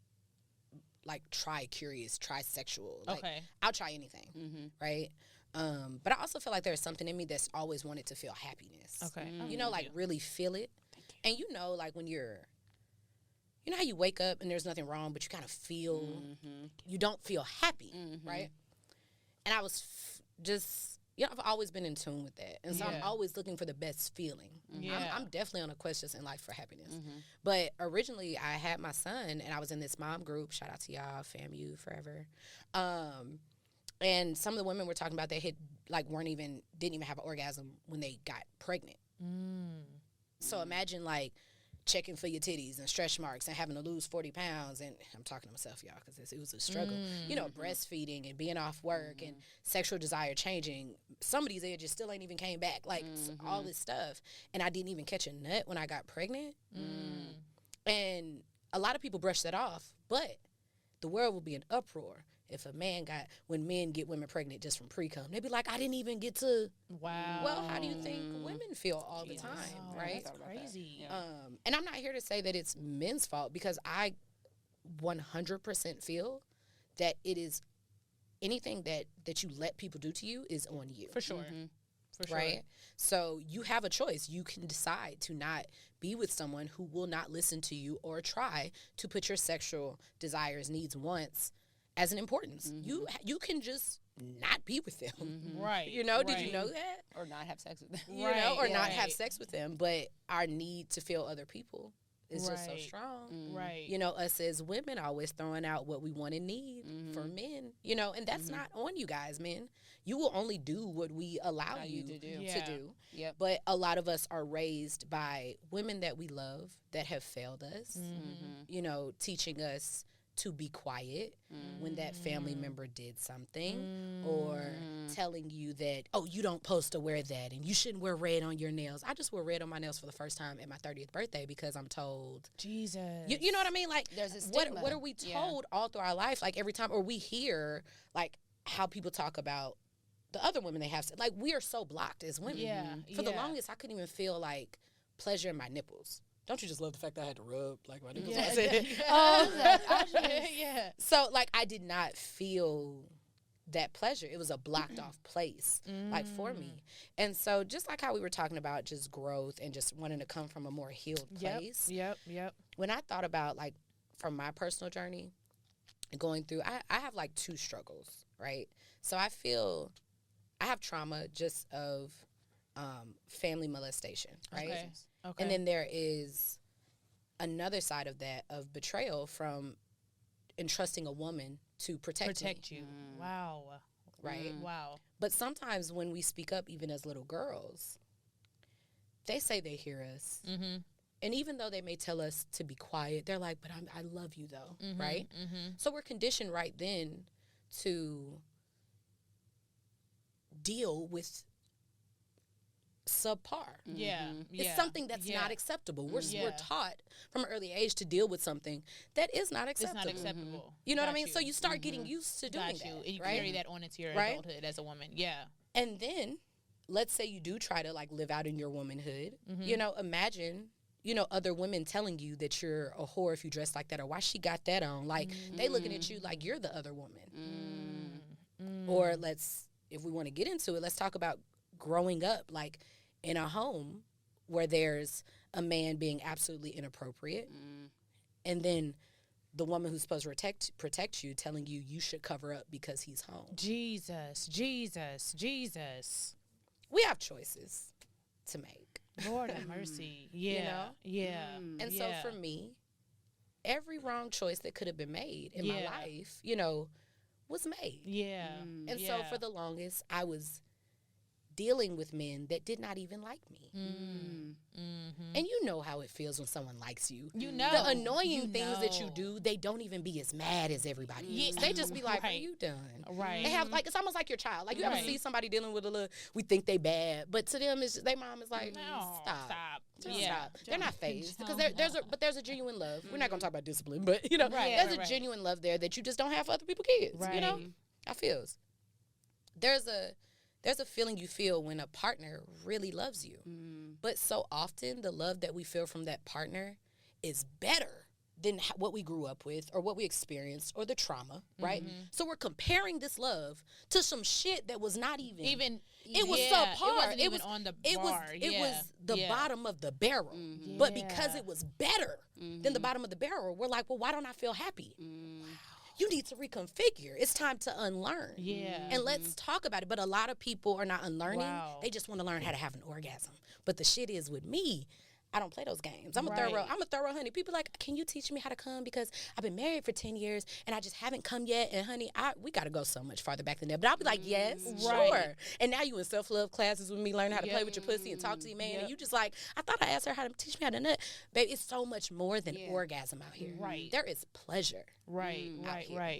like tri-curious, tri-sexual. Like, Okay. I'll try anything, right? But I also feel like there's something in me that's always wanted to feel happiness. Okay. You know, like really feel it. And you know, like when you know how you wake up and there's nothing wrong, but you kind of feel, you don't feel happy, right? And I was just, I've always been in tune with that. And so I'm always looking for the best feeling. I'm definitely on a quest just in life for happiness. But originally I had my son and I was in this mom group. Shout out to y'all, FAMU forever. And some of the women were talking about they didn't even have an orgasm when they got pregnant. So imagine like checking for your titties and stretch marks and having to lose 40 pounds. And I'm talking to myself, y'all, because it was a struggle. Breastfeeding and being off work and sexual desire changing. Some of these edges still ain't even came back. Like all this stuff. And I didn't even catch a nut when I got pregnant. And a lot of people brush that off. But the world will be in uproar if when men get women pregnant just from pre-cum. They'd be like, I didn't even get to. Wow. Well, how do you think women feel all the time, right? That's crazy. And I'm not here to say that it's men's fault, because I 100% feel that it is anything that you let people do to you is on you. For sure. For sure. Right? So you have a choice. You can decide to not be with someone who will not listen to you or try to put your sexual desires, needs, wants as an importance. You can just not be with them. Right. Did you know that? Or not have sex with them. Not have sex with them. But our need to feel other people is just so strong. Right. Us as women always throwing out what we want and need for men, and that's not on you guys, men. You will only do what we allow you to do. Yep. But a lot of us are raised by women that we love that have failed us, teaching us to be quiet when that family member did something, or telling you that, oh, you don't supposed to wear that and you shouldn't wear red on your nails. I just wore red on my nails for the first time at my 30th birthday because I'm told. Jesus. You know what I mean? Like, there's a stigma. What are we told all through our life? Like, every time, or we hear, like, how people talk about the other women they have. Like, we are so blocked as women. Yeah. For the longest, I couldn't even feel, like, pleasure in my nipples. Don't you just love the fact that I had to rub like my nipples? Yeah. So like I did not feel that pleasure. It was a blocked off place, like for me. And so just like how we were talking about just growth and just wanting to come from a more healed place. Yep. When I thought about like from my personal journey going through, I have like two struggles, right? So I feel I have trauma just of family molestation, right? Okay. And then there is another side of that, of betrayal from entrusting a woman to protect you. Wow. Right? Wow. But sometimes when we speak up, even as little girls, they say they hear us. And even though they may tell us to be quiet, they're like, but I love you though, right? So we're conditioned right then to deal with subpar. It's something that's not acceptable. We're taught from an early age to deal with something that is not acceptable. It's not acceptable. You know what I mean? So you start getting used to doing that. And you right? carry that on into your adulthood as a woman. Yeah. And then let's say you do try to like live out in your womanhood. Imagine other women telling you that you're a whore if you dress like that, or why she got that on. Like they looking at you like you're the other woman. Or if we want to get into it, let's talk about growing up like in a home where there's a man being absolutely inappropriate, and then the woman who's supposed to protect you telling you should cover up because he's home. Jesus. We have choices to make. Lord have mercy. Yeah. And so for me, every wrong choice that could have been made in my life, was made. And so for the longest, I was dealing with men that did not even like me. And you know how it feels when someone likes you. The annoying things that you do, they don't even be as mad as everybody else. They just be like, what are you done? Right. They have like, it's almost like your child. Like you ever see somebody dealing with a little, we think they bad, but to them, it's just, their mom is like, stop. Just stop. They're not phased because there's a genuine love. We're not gonna talk about discipline, but there's a genuine love there that you just don't have for other people's kids. I feels. There's a feeling you feel when a partner really loves you. But so often the love that we feel from that partner is better than what we grew up with or what we experienced or the trauma, right? So we're comparing this love to some shit that was not even it was subpar. It was on the bar. It was the bottom of the barrel. But because it was better than the bottom of the barrel, we're like, well, why don't I feel happy? you need to reconfigure. It's time to unlearn. Yeah. And let's talk about it. But a lot of people are not unlearning. Wow. They just want to learn how to have an orgasm. But the shit is with me, I don't play those games. I'm a Right. thorough honey. People like, can you teach me how to come? Because I've been married for 10 years and I just haven't come yet. And honey, we got to go so much farther back than that. But I'll be like, yes, Right. sure. And now you in self-love classes with me, learning how to play with your pussy and talk to your man. And you just like, I thought I asked her how to teach me how to nut. Babe, it's so much more than orgasm out here. Right. There is pleasure. Right.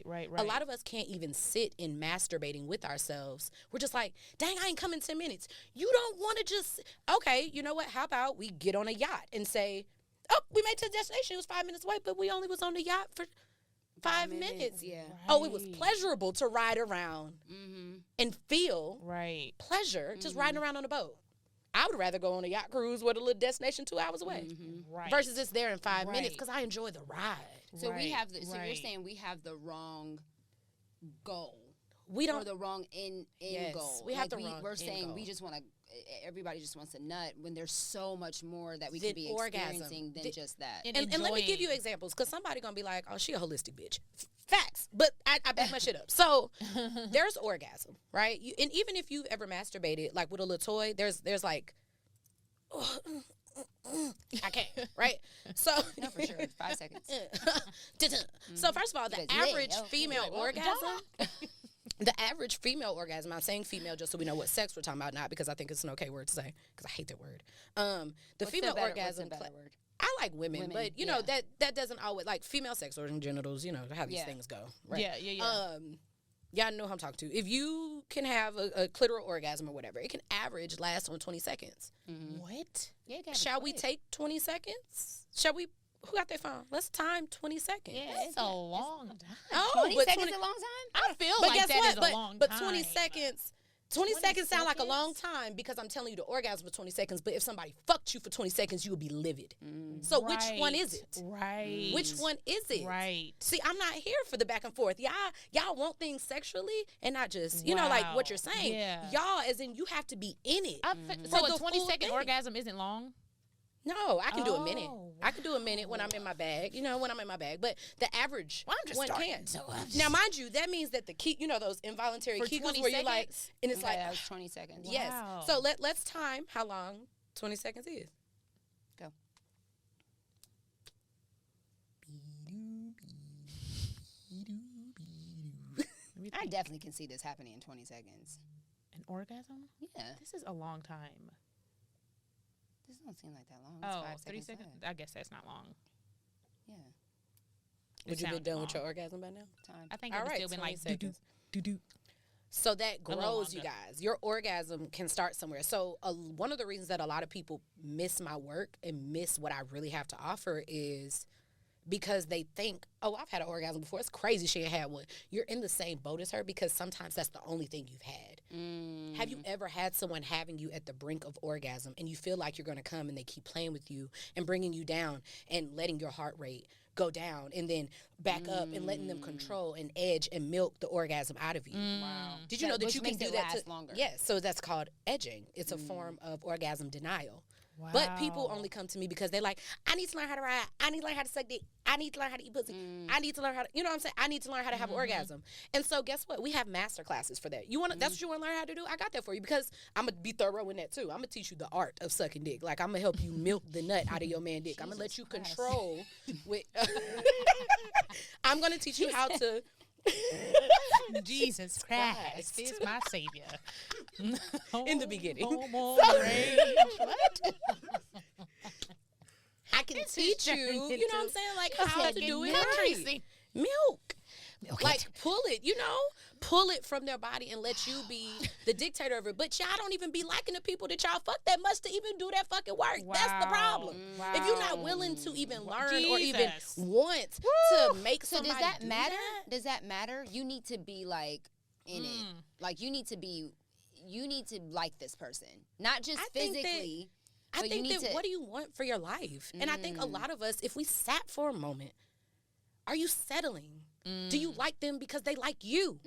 Right. A lot of us can't even sit in masturbating with ourselves. We're just like, dang, I ain't coming 10 minutes. You don't want to just, okay, you know what? How about we get on a yacht and say, oh, we made it to the destination. It was 5 minutes away, but we only was on the yacht for 5 minutes. Yeah. Right. Oh, it was pleasurable to ride around and feel Right. pleasure just riding around on a boat. I would rather go on a yacht cruise with a little destination 2 hours away Right. versus it's there in 5 minutes Right. because I enjoy the ride. So we have the, so you're right. saying we have the wrong goal. We Or don't. the wrong end Yes, goal. we have Like the wrong We're end saying goal. we just want to. Everybody just wants to nut when there's so much more that we Did could be orgasm. experiencing than Did- just that. And And let me give you enjoying. examples because somebody gonna be like, oh, she a holistic bitch. Facts, but I back my shit up. So there's orgasm, right? And even if you've ever masturbated like with a little toy, there's like, I can't, right? So No, for sure. 5 seconds. So first of all, the It's lit. average Oh, female like, well, orgasm. The average female orgasm, I'm saying female just so we know what sex we're talking about, not because I think it's an okay word to say, because I hate that word. The What's female the better, orgasm, what's the better word? I like women, but you know yeah. that doesn't always, like female sex organ genitals, you know how these Yeah. things go, right? Yeah. Y'all know who I'm talking to. If you can have a clitoral orgasm or whatever, it can average last on 20 seconds. What? Yeah, it gotta be Shall we quick. take 20 seconds? Shall we? Who got their phone? Let's time 20 seconds. Yeah, That's a long time. Oh, 20 but seconds is a long time? I feel But like guess that what? is a But, long but time. 20 seconds. 20 seconds sound like a long time because I'm telling you the orgasm for 20 seconds. But if somebody fucked you for 20 seconds, you would be livid. So which one is it? Right. Which one is it? Right. See, I'm not here for the back and forth. Y'all want things sexually and not just, you know, like what you're saying. Yeah. Y'all, as in you have to be in it. So For a the 20-second full thing. orgasm isn't long? No, I can do a minute. Oh, I can do a minute when I'm in my bag, you know, when I'm in my bag. But the average Well, I'm just one starting, can't. so I'm Now, mind you, that means that the key, you know, those involuntary For kegels 20 where you're like, seconds? and it's Okay, like, that was 20 seconds. yes. Wow. So let's time how long 20 seconds is. Go. I definitely can see this happening in 20 seconds. An orgasm? Yeah. This is a long time. This don't seem like that long. It's Oh, 5 30 seconds. seconds? left. I guess that's not long. Yeah. Would you be sounds done with long. your orgasm by now? Time. I think All it would right, still been 20 like seconds. do-do. So that little grows, you longer. guys. Your orgasm can start somewhere. So one of the reasons that a lot of people miss my work and miss what I really have to offer is because they think, oh, I've had an orgasm before. It's crazy she ain't had one. You're in the same boat as her because sometimes that's the only thing you've had. Have you ever had someone having you at the brink of orgasm and you feel like you're going to come and they keep playing with you and bringing you down and letting your heart rate go down and then back up and letting them control and edge and milk the orgasm out of you? Wow. Did you know that Which you can makes do it that last longer. Yes, so that's called edging. It's a form of orgasm denial. But people only come to me because they're like, I need to learn how to ride. I need to learn how to suck dick. I need to learn how to eat pussy. I need to learn how to, you know what I'm saying? I need to learn how to have an orgasm. And so guess what? We have master classes for that. You want to, that's what you want to learn how to do? I got that for you because I'm going to be thorough in that too. I'm going to teach you the art of sucking dick. Like I'm going to help you milk the nut out of your man dick. I'm going to let you control with, I'm going to teach you how to, Jesus Christ is my savior. in the beginning. No more rage. What? I can teach you, you know what I'm saying? Like how to do it Country right. sing. Milk. Like pull it, you know, pull it from their body and let you be the dictator of it. But y'all don't even be liking the people that y'all fuck that much to even do that fucking work. That's the problem. If you're not willing to even learn or even Jesus. want to make So somebody does that do matter? that, Does that matter? You need to be like in it. Like you need to like this person. Not just I think that- physically. I but you think need that to, what do you want for your life? And I think a lot of us, if we sat for a moment, are you settling? Do you like them because they like you?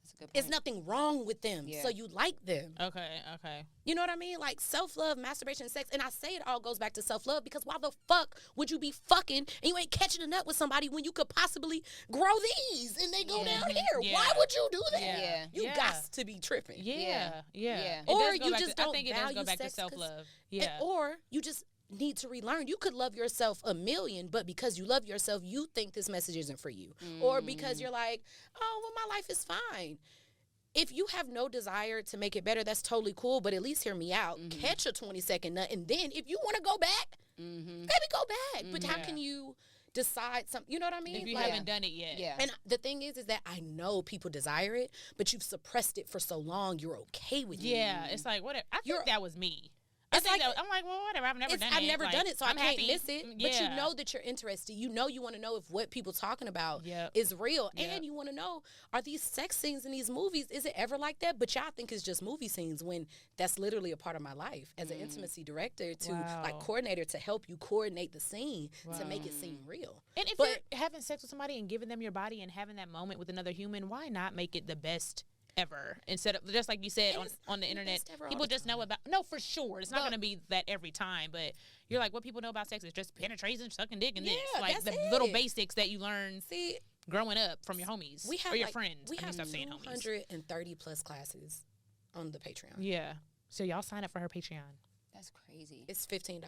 That's a good point. It's nothing wrong with them, Yeah. so you like them. Okay. You know what I mean? Like self-love, masturbation, sex. And I say it all goes back to self-love because why the fuck would you be fucking and you ain't catching a nut with somebody when you could possibly grow these and they go down here? Yeah. Why would you do that? Yeah. You Yeah. got to be tripping. Yeah. It Or does go you back just to, I don't think it does value go back to sex 'cause- self-love. Yeah. Or you just need to relearn. You could love yourself a million, but because you love yourself, you think this message isn't for you. Or because you're like, oh, well, my life is fine. If you have no desire to make it better, that's totally cool, but at least hear me out. Catch a 20-second nut, and then if you want to go back, baby, go back. But how can you decide something? You know what I mean? If you Like, haven't done it yet. Yeah. and the thing is that I know people desire it, but you've suppressed it for so long, you're okay with it. Yeah. It's like, whatever. I think that was me. It's like- I'm like, well, whatever. I've never done it. I've never Like, done it, so I'm I can't happy. miss it. Yeah. But you know that you're interested. You know you want to know if what people talking about Yep. is real. Yep. And you want to know, are these sex scenes in these movies, is it ever like that? But y'all think it's just movie scenes when that's literally a part of my life as an intimacy director to like coordinator to help you coordinate the scene to make it seem real. And if you're having sex with somebody and giving them your body and having that moment with another human, why not make it the best ever instead of just like you said on the internet? People just know about. No, for sure, it's not going to be that every time. But you're like, what people know about sex is just penetration, sucking dick, and this, like that's the it. little basics that you learn See, growing up from your homies we have or your like, friends. We have stop saying homies. 230 plus classes on the Patreon. Yeah. So y'all sign up for her Patreon. That's crazy. It's $15,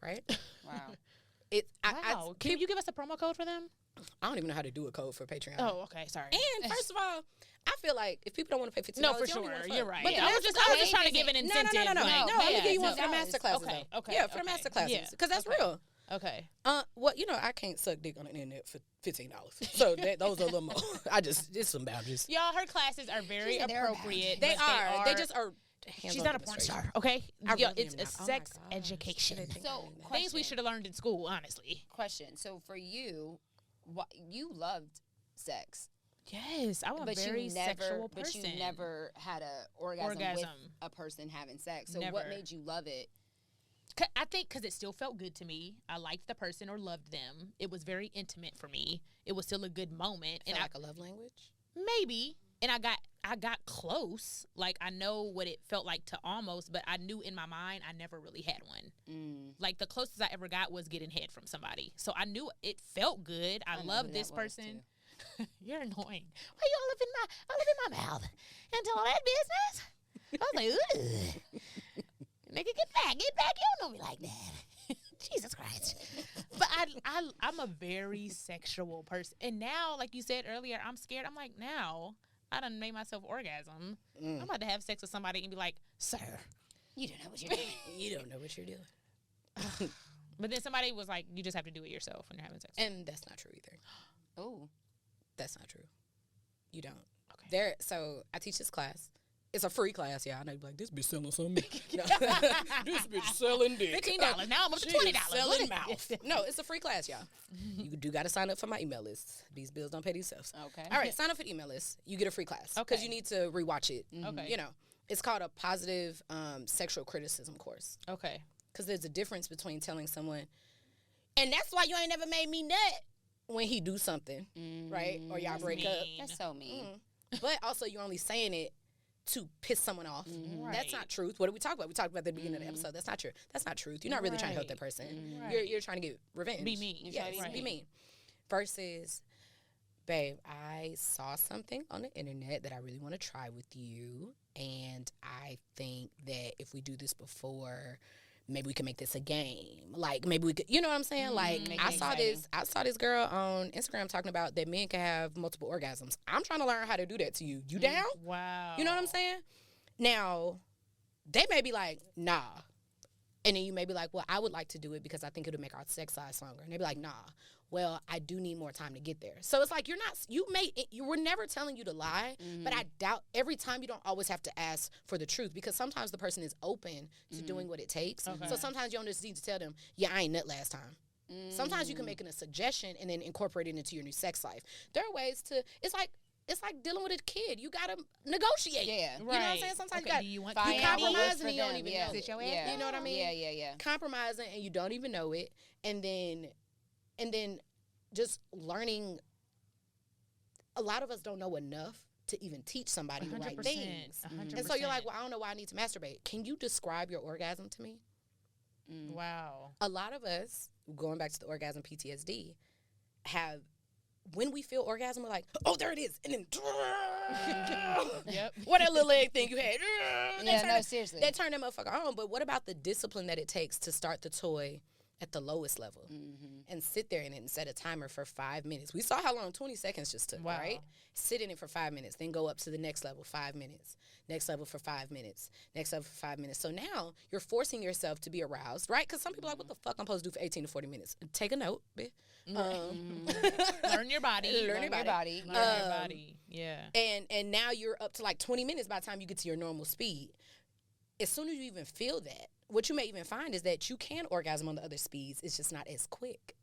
right? Wow. Wow. Can you give us a promo code for them? I don't even know how to do a code for Patreon. Oh, okay. Sorry. And first of all, I feel like if people don't want to pay $15, No, for they don't even sure. wanna fuck. You're right. But I was just trying to give an incentive. No. like, No, let me give you one for the $10. master classes. Okay, though. okay, Yeah, for the okay. master classes. Yeah, Because that's real. Okay. Well, you know, I can't suck dick on the internet for $15. So those are a little more. It's some boundaries. Y'all, her classes are very appropriate. They but are. They just are. She's not a porn star, okay? I Yo, really it's am a not. Oh my sex gosh. education. So, Things we should have learned in school, honestly. Question. So for you, you loved sex, Yes, I'm a but very you never, sexual but person. you never had a orgasm with a person having sex. So what Never. made you love it? I think because it still felt good to me. I liked the person or loved them. It was very intimate for me. It was still a good moment. Feel And like a love language. maybe. And I got close. Like, I know what it felt like to almost, but I knew in my mind I never really had one. Like, the closest I ever got was getting head from somebody. So I knew it felt good. I loved this person. You're annoying. Why you all up in my mouth and all that business? I was like, ugh. Nigga, get back. You don't know me like that. Jesus Christ. But I'm a very sexual person. And now, like you said earlier, I'm scared. I'm like, now I done made myself orgasm. I'm about to have sex with somebody and be like, sir, You don't know what you're doing. You don't know what you're doing. but then somebody was like, you just have to do it yourself when you're having sex. And that's not true either. Oh, That's not true. You don't. Okay. So I teach this class. It's a free class, yeah. I know you're like, this bitch selling something. No. This bitch selling dick. $15. Now I'm up to She is $20. selling mouth. No, it's a free class, y'all. You do got to sign up for my email list. These bills don't pay themselves. okay. All right, sign up for the email list. You get a free class. Because Okay. you need to rewatch it. Okay. You know, it's called a positive sexual criticism course. Okay. Because there's a difference between telling someone, and that's why you ain't never made me nut when he do something, right? Or y'all break up. mean. That's so mean. But also you're only saying it to piss someone off. Right. That's not truth. What did we talk about? We talked about at the beginning of the episode. That's not true. That's not truth. You're not really trying to help that person. Right. You're trying to get revenge. Be mean. Yes, Right. be mean. Versus, babe, I saw something on the internet that I really want to try with you. And I think that if we do this before, maybe we can make this a game. Like, maybe we could, you know what I'm saying? Like, Make I it saw this girl on Instagram talking about that men can have multiple orgasms. I'm trying to learn how to do that to you. You down? Wow. You know what I'm saying? Now, they may be like, nah. And then you may be like, well, I would like to do it because I think it'll make our sex last longer. And they be like, nah. Well, I do need more time to get there. So it's like we're never telling you to lie, but I doubt every time you don't always have to ask for the truth because sometimes the person is open to doing what it takes. Okay. So sometimes you don't just need to tell them, yeah, I ain't nut last time. Sometimes you can make it a suggestion and then incorporate it into your new sex life. There are ways to, it's like dealing with a kid. You got to negotiate. Yeah. You know what I'm saying? Sometimes Okay, do you want you to compromise for and you don't them, even yeah. know Sit your it. ass Yeah. You know what I mean? Yeah. Compromising and you don't even know it. And then just learning. A lot of us don't know enough to even teach somebody the right 100%, things. 100%. And so you're like, well, I don't know why I need to masturbate. Can you describe your orgasm to me? Wow. A lot of us, going back to the orgasm PTSD, have, when we feel orgasm, we're like, oh, there it is. And then, Yep. what that little leg thing you had. Seriously. They turn that motherfucker on. But what about the discipline that it takes to start the toy at the lowest level and sit there in it and set a timer for 5 minutes? We saw how long 20 seconds just took, Wow. right? Sit in it for 5 minutes, then go up to the next level, 5 minutes. Next level for 5 minutes. Next level for 5 minutes. So now you're forcing yourself to be aroused, right? Because some people are like, what the fuck I'm supposed to do for 18 to 40 minutes? Take a note, bitch. Learn your body. Learn your body. Learn your body. Yeah. And now you're up to like 20 minutes by the time you get to your normal speed. As soon as you even feel that, what you may even find is that you can orgasm on the other speeds. It's just not as quick.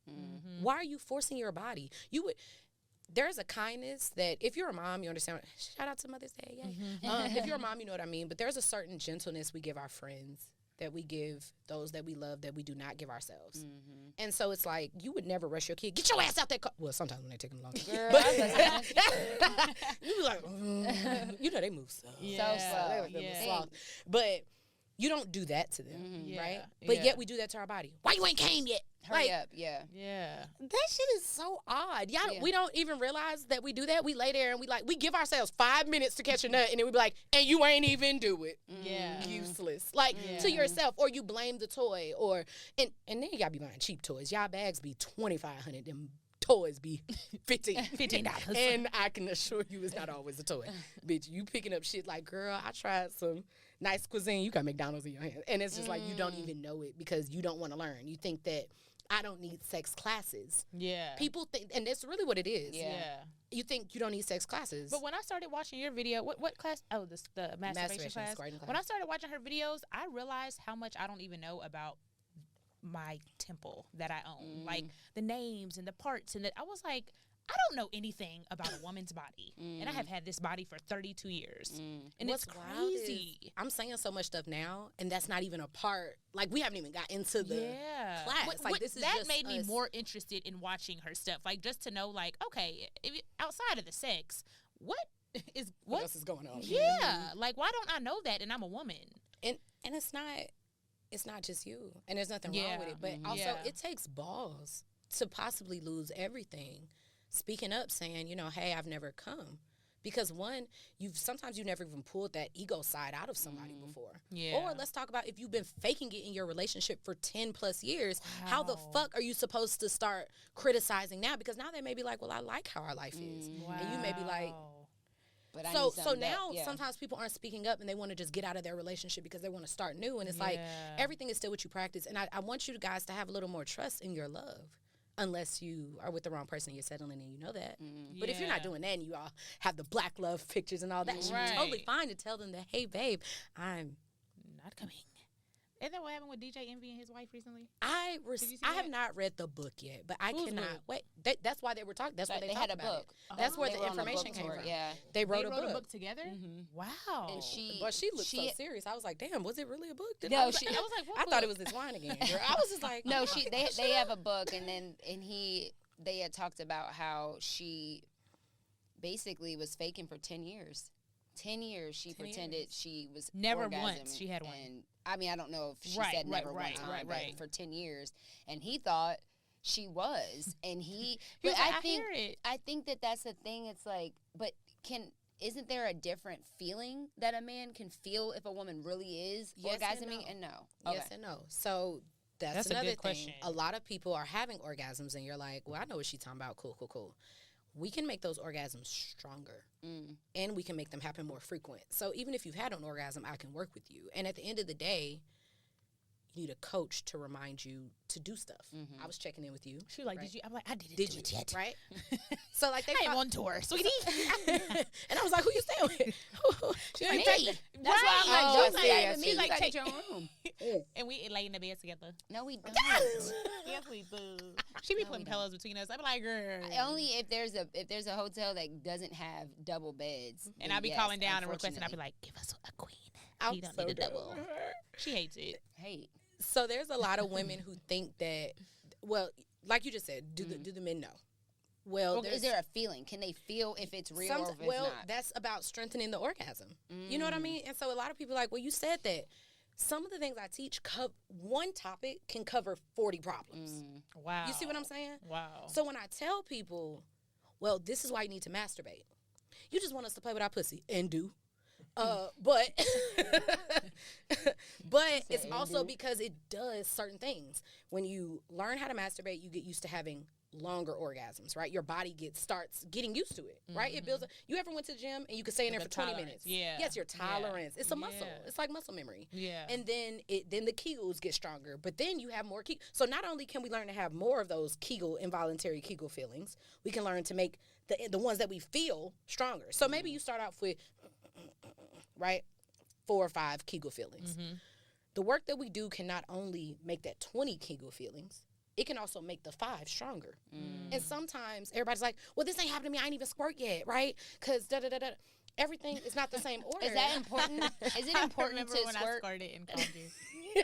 Why are you forcing your body? There's a kindness that if you're a mom, you understand. Shout out to Mother's Day. Yay. If you're a mom, you know what I mean. But there's a certain gentleness we give our friends, that we give those that we love, that we do not give ourselves. And so it's like, you would never rush your kid. Get your ass out that car. Well, sometimes when they take them long. You be like, you know, they move slow. Yeah. So slow. They move slow. But you don't do that to them, right? Yeah. But yet we do that to our body. Why you ain't came yet? Hurry up, yeah. Yeah. That shit is so odd. We don't even realize that we do that. We lay there and we give ourselves 5 minutes to catch a nut, and then we be like, and you ain't even do it. Yeah. Useless. Like, to yourself, or you blame the toy, and then you gotta be buying cheap toys. Y'all bags be $2,500. Them toys be $15. And I can assure you it's not always a toy. Bitch, you picking up shit like, girl, I tried some nice cuisine. You got McDonald's in your hand. And it's just like, you don't even know it because you don't want to learn. You think that I don't need sex classes. Yeah. People think, and that's really what it is. Yeah. You think you don't need sex classes. But when I started watching your video, what class? Oh, the masturbation class. When I started watching her videos, I realized how much I don't even know about my temple that I own. Like the names and the parts, and I was like, I don't know anything about a woman's body. And I have had this body for 32 years. And what's it's wild is crazy. I'm saying so much stuff now, and that's not even a part. Like, we haven't even got into the class. This is that just made me us. more interested in watching her stuff. Like, just to know, like, okay, outside of the sex, what else is going on? Yeah. Like, why don't I know that? And I'm a woman. And it's not just you, and there's nothing wrong with it. But also, it takes balls to possibly lose everything. Speaking up, saying, you know, hey, I've never come. Because one, sometimes you never even pulled that ego side out of somebody before. Yeah. Or let's talk about if you've been faking it in your relationship for 10 plus years, how the fuck are you supposed to start criticizing now? Because now they may be like, well, I like how our life is. Wow. And you may be like, but I so need something now that, sometimes people aren't speaking up and they want to just get out of their relationship because they want to start new. And it's like, everything is still what you practice. And I want you guys to have a little more trust in your love. Unless you are with the wrong person, you're settling and you know that. But if you're not doing that and you all have the black love pictures and all that, you're totally fine to tell them that, hey, babe, I'm not coming. Isn't that what happened with DJ Envy and his wife recently? I have not read the book yet, but I cannot wait. That's why they were talking. That's why they had a about book. It. That's where the information came from. Yeah, they wrote a book together. Wow. And she looked so serious. I was like, damn, was it really a book? I was like, what I thought it was this wine again. Girl. I was just like, no, they have a book, and they had talked about how she basically was faking for 10 years. 10 years she pretended she was never orgasming, once she had one. And I mean, I don't know if she said never one time, but for 10 years, and he thought she was, and but I think that's the thing. It's like, but isn't there a different feeling that a man can feel if a woman really is orgasming? And no. Yes and no. So that's another thing. Question. A lot of people are having orgasms, and you're like, well, I know what she's talking about. Cool. We can make those orgasms stronger, and we can make them happen more frequent. So even if you've had an orgasm, I can work with you. And at the end of the day, you need a coach to remind you to do stuff. I was checking in with you. She was like, did you? I'm like, I didn't do it yet. Right? So like I am on tour, sweetie. And I was like, who you staying with? She's like, that's why I'm like, She's like, take your room. And we lay in the bed together. No, we don't. Yes, we do. She be putting pillows between us. I be like, girl. Only if there's a hotel that doesn't have double beds. And I be calling down and requesting. I be like, give us a queen. You don't need a double. She hates it. So there's a lot of women who think that, well, like you just said, do the men know? Well, Or is there a feeling? Can they feel if it's real or if it's well, not? that's about strengthening the orgasm. You know what I mean? And so a lot of people are like, well, you said that. Some of the things I teach, one topic can cover 40 problems. Wow. You see what I'm saying? Wow. So when I tell people, well, this is why you need to masturbate. You just want us to play with our pussy and do. But it's also because it does certain things. When you learn how to masturbate, you get used to having longer orgasms, right? Your body starts getting used to it, right? It builds. You ever went to the gym and you could stay in there for 20 minutes? Yeah. Yes, your tolerance. Yeah. It's a muscle. Yeah. It's like muscle memory. Yeah. And then the Kegels get stronger, but then you have more Kegel. So not only can we learn to have more of those involuntary Kegel feelings, we can learn to make the ones that we feel stronger. So maybe you start off with, right, 4 or 5 Kegel feelings. The work that we do can not only make that 20 Kegel feelings, it can also make the 5 stronger. And sometimes everybody's like, well, this ain't happened to me. I ain't even squirt yet, right? Because da-da-da-da. Everything is not the same order. Is that important? Is it important to when squirt? I squirted and called you.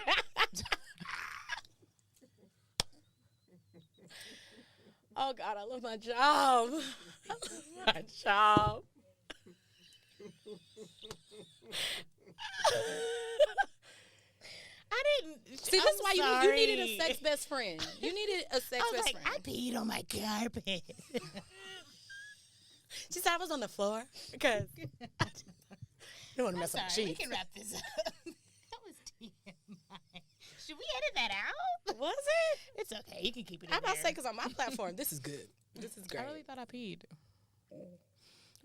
Oh, God, I love my job. I love my job. I didn't. See, that's why you needed a sex best friend. You needed a sex best friend. I peed on my carpet. She said I was on the floor because you don't want to mess up the Sorry, we sheets. can wrap this up. That was TMI. Should we edit that out? Was it? It's okay. You can keep it in I'm about to say, there. because on my platform, this is good. This is great. I really thought I peed.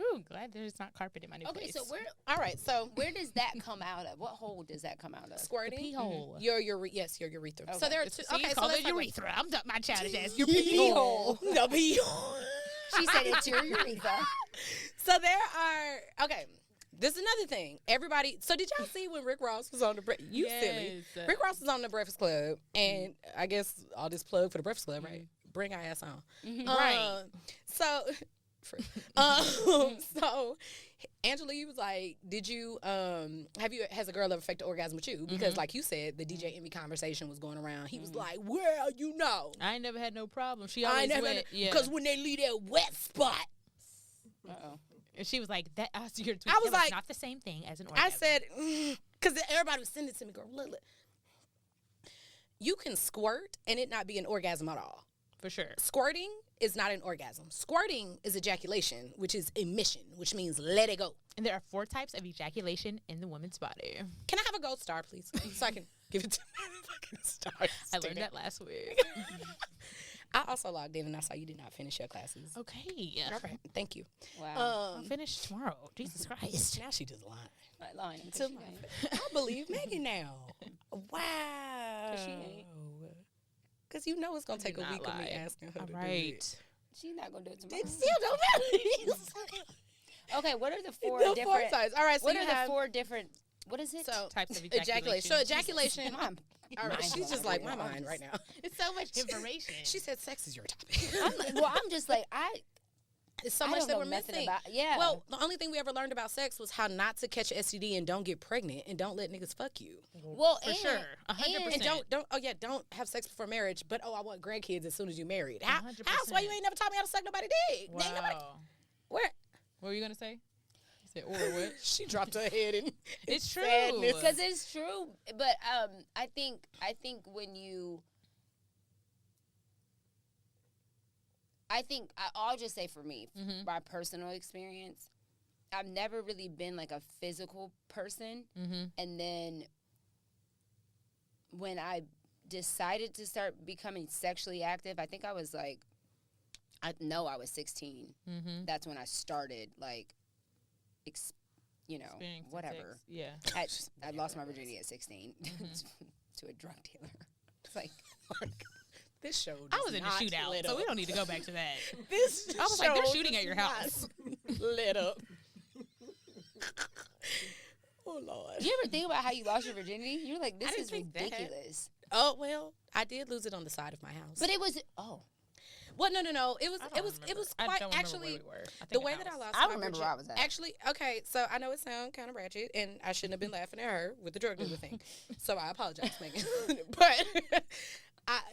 Ooh, glad there's not carpet in my new Okay, place. so All right, so where does that come out of? What hole does that come out of? squirting. pee hole. Your urethra. Okay. So there are It's, two. see, Okay, it's so called let's a talk about urethra. I'm my childish ass. Your pee pee hole. hole. The pee hole. She said it's your urethra. So there are. Okay. This is another thing. Everybody. So did y'all see when Rick Ross was on the You silly. Yes. Rick Ross was on the Breakfast Club, and I guess all this plug for the Breakfast Club, right? Bring our ass on. Right. So, so Angela, you was like, did you has a girl ever faked an orgasm with you? Because like you said, the DJ Envy conversation was going around. He was like, well, you know, I ain't never had no problem. She always went. Yeah. because when they leave that wet spot. Uh-oh. And she was like, "That I see your tweet. I was That like- not the same thing as an orgasm." I said, because everybody was sending it to me, girl, look. You can squirt and it not be an orgasm at all. for sure. Squirting is not an orgasm. Squirting is ejaculation, which is emission, which means let it go. And there are 4 types of ejaculation in the woman's body. Can I have a gold star, please? So I can give it to my fucking star. I learned that last week. I also logged in and I saw you did not finish your classes. Okay. All right. Thank you. Wow. I'll finish tomorrow. Jesus Christ. Now she just lying. Not lying. To my I believe Megan now. Wow. She ain't. Because you know it's going to take a not week of me lie. asking her All to do it. right. She's not gonna do it tomorrow. It still don't matter. Okay, what are the 4 The 4 different? sides. All right, so what you are have the 4 different? What is it? so, Types of ejaculation. So ejaculation. Mom. All right, she's just like my mind right now. It's so much information. She said sex is your topic. I'm just like It's so I much don't that know we're nothing missing. about- yeah. Well, the only thing we ever learned about sex was how not to catch STD and don't get pregnant and don't let niggas fuck you. well For sure. 100%. And don't have sex before marriage, but I want grandkids as soon as you married. How? 100%. That's why you ain't never taught me how to suck nobody dick. Ain't nobody, Wow. where? What were you going to say? You said, or what? She dropped her head in. It's true. sadness. because it's true. But I think when you, I'll just say for me, my personal experience, I've never really been like a physical person, and then when I decided to start becoming sexually active, I think I was like, I was 16. That's when I started like, Experiencing whatever. sex. Yeah. I lost my virginity at 16 to a drug dealer. It's like, This show. I was in a not shootout, lit so up. we don't need to go back to that. This I was like, they're show shooting at your does house. not lit up. Oh Lord. you ever think about how you lost your virginity? You're like, this didn't is think that. ridiculous. Oh well, I did lose it on the side of my house. But it was well, no. It was I quite don't remember actually where we were. I the think way a that I house. lost. I my remember virgin- where I was at. Actually, okay. So I know it sounds kind of ratchet, and I shouldn't have been laughing at her with the drug dealer thing. So I apologize, Megan. But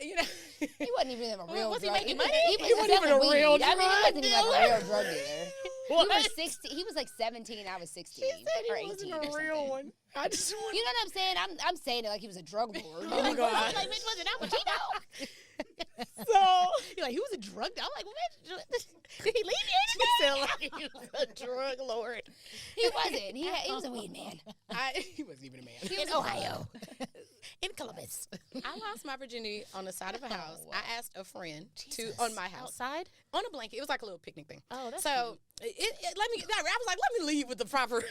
You know, He wasn't even a real Was he drug. making money? He wasn't even a real I mean, he wasn't even like a real drug dealer. He What? was 16. He was like 17. I was 16 or 18 or something. one. I just want. You know what I'm saying? I'm saying it like he was a drug lord. Oh my God. I was like, bitch, was it Al Pacino? So You're like, he was a drug dealer. I'm like, well, bitch, did he leave you? He sound like he was a drug lord. He wasn't. He was a weed man. he wasn't even a man. He was In Ohio. In Columbus. I lost my virginity on the side of a house. wow. I asked a friend on my house. Outside? On a blanket. It was like a little picnic thing. Oh, that's so I was like, let me leave with the proper.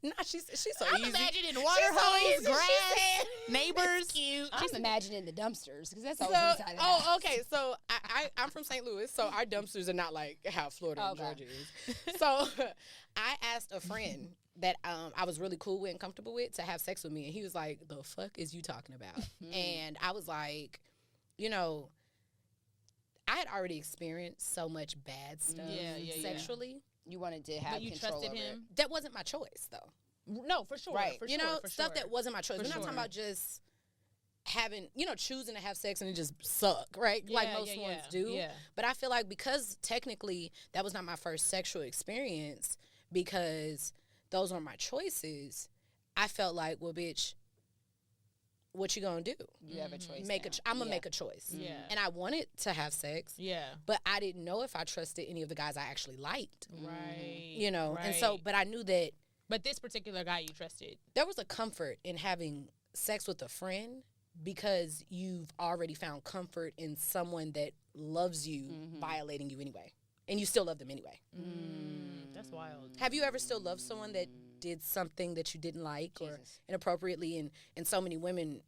Nah, she's so I'm easy. imagining water She's so hose, easy. grass, She said- neighbors. Cute. I'm imagining the dumpsters because that's So, always inside of the house. okay. So I'm from St. Louis, so our dumpsters are not like how Florida and Okay. Georgia is. So I asked a friend that I was really cool with and comfortable with to have sex with me, and he was like, "The fuck is you talking about?" And I was like, you know, I had already experienced so much bad stuff sexually. You wanted to have But you control trusted over him? That wasn't my choice, though. No, for sure. Right. For You sure, know, for stuff sure. that wasn't my choice. For We're not sure. talking about just having, choosing to have sex and it just suck, right? Like Yeah, most yeah, ones yeah. do. Yeah. But I feel like because technically that was not my first sexual experience, because those were my choices, I felt like, well, bitch, what you gonna do? You have a choice. I'm gonna make a choice. Yeah. And I wanted to have sex, Yeah. but I didn't know if I trusted any of the guys I actually liked. Right. And so, Right. but I knew that But this particular guy you trusted. there was a comfort in having sex with a friend because you've already found comfort in someone that loves you violating you anyway. And you still love them anyway. That's wild. Have you ever still loved someone that did something that you didn't like or Jesus. inappropriately? And so many women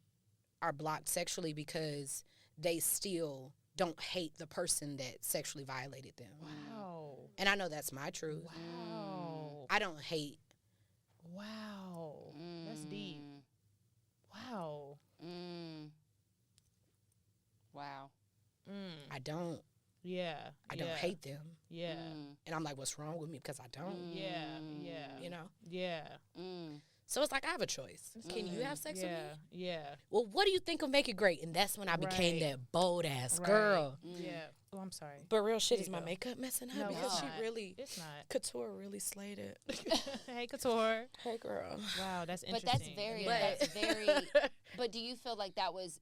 are blocked sexually because they still don't hate the person that sexually violated them. Wow. And I know that's my truth. Wow. I don't hate. Wow. That's deep. Wow. Wow. I don't. Yeah. I don't hate them. Yeah. And I'm like, what's wrong with me? Because I don't. Yeah. Yeah. You know? Yeah. So it's like I have a choice. Can you have sex with me? Yeah. Well, what do you think will make it great? And that's when I became Right. that bold ass Right. girl. Yeah. Oh, I'm sorry. But real shit, There is you my go. makeup messing up? No, Because it's she not. really, It's not. Couture really slayed it. Hey, Couture. Hey, girl. Wow, that's But interesting. that's very. But do you feel like that was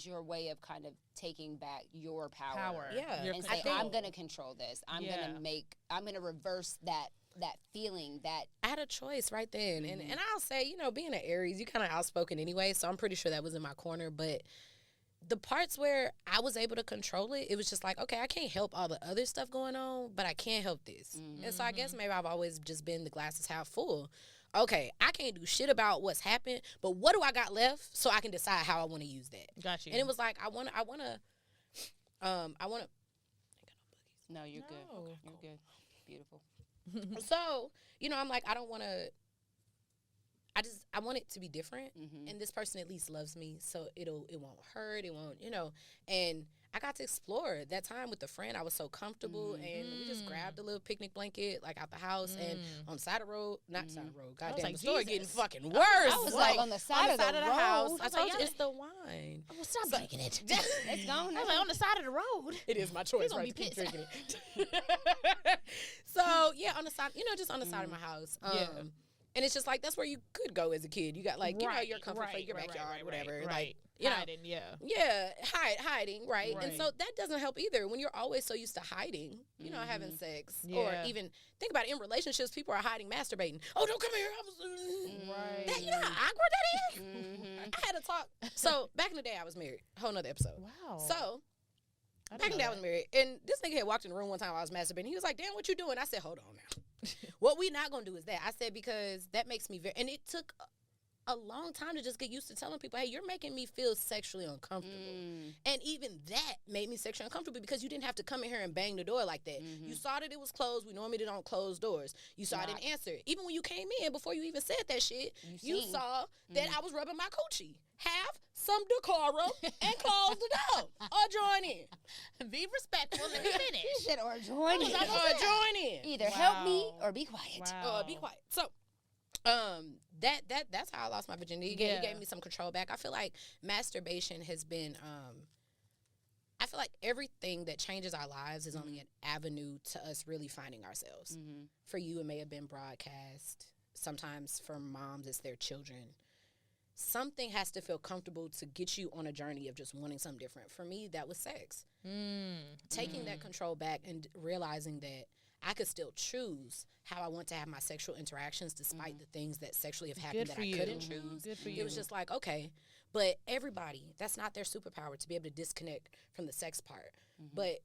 your way of kind of taking back your power? Yeah. Your And control. say, I'm gonna control this. I'm gonna reverse that feeling that. I had a choice right then. And I'll say, being an Aries, you kind of outspoken anyway, so I'm pretty sure that was in my corner. But the parts where I was able to control it, it was just like, okay, I can't help all the other stuff going on, but I can help this. And so I guess maybe I've always just been the glass is half full. Okay, I can't do shit about what's happened, but what do I got left so I can decide how I want to use that? Got you. And it was like, I want to. No, you're No. good. Okay, You're good. Beautiful. So, I'm like, I don't want to. I want it to be different, and this person at least loves me, so it won't hurt, it won't, and I got to explore that time with a friend. I was so comfortable, and we just grabbed a little picnic blanket, like, out the house, and on the side of the road, not side of the road, goddamn, like, the story Jesus. getting fucking worse. I was like, on the side of the house. road. I told you, it's the wine. Oh, stop drinking it. It's gone. I was like, on the side of the road. It is my choice, gonna right? be To keep pissed. drinking it. So yeah, on the side, just on the side of my house. Yeah. And it's just like that's where you could go as a kid. You got like your comfort for your backyard, whatever. Right. Like Hiding, yeah. yeah, hiding, right? And Right. so that doesn't help either. When you're always so used to hiding, having sex, or Yeah. even think about it, in relationships, people are hiding, masturbating. Oh, don't come here! I was Right. that, you know how awkward that is. I had to talk. So back in the day, I was married. Whole nother episode. Wow. So. I Back in didn't the day, I know was married, and this nigga had walked in the room one time while I was masturbating. He was like, "Damn, what you doing?" I said, "Hold on now. What we not gonna do is that." I said, because that makes me very, and it took a long time to just get used to telling people, "Hey, you're making me feel sexually uncomfortable." And even that made me sexually uncomfortable because you didn't have to come in here and bang the door like that. You saw that it was closed. We normally don't close doors. You saw I didn't answer. Even when you came in, before you even said that shit, you saw that I was rubbing my coochie. Have some decorum and close the door or join in. Be respectful. Let me He finish. said, or join in. Or join in. Either help me or be quiet. Wow. Be quiet. So That's how I lost my virginity. It gave me some control back. I feel like masturbation has been I feel like everything that changes our lives is only an avenue to us really finding ourselves. For you, it may have been broadcast. Sometimes for moms, it's their children. Something has to feel comfortable to get you on a journey of just wanting something different. For me, that was sex. Taking that control back and realizing that I could still choose how I want to have my sexual interactions despite the things that sexually have happened that I couldn't choose. Good for you. It was just like, okay. But everybody, that's not their superpower to be able to disconnect from the sex part. But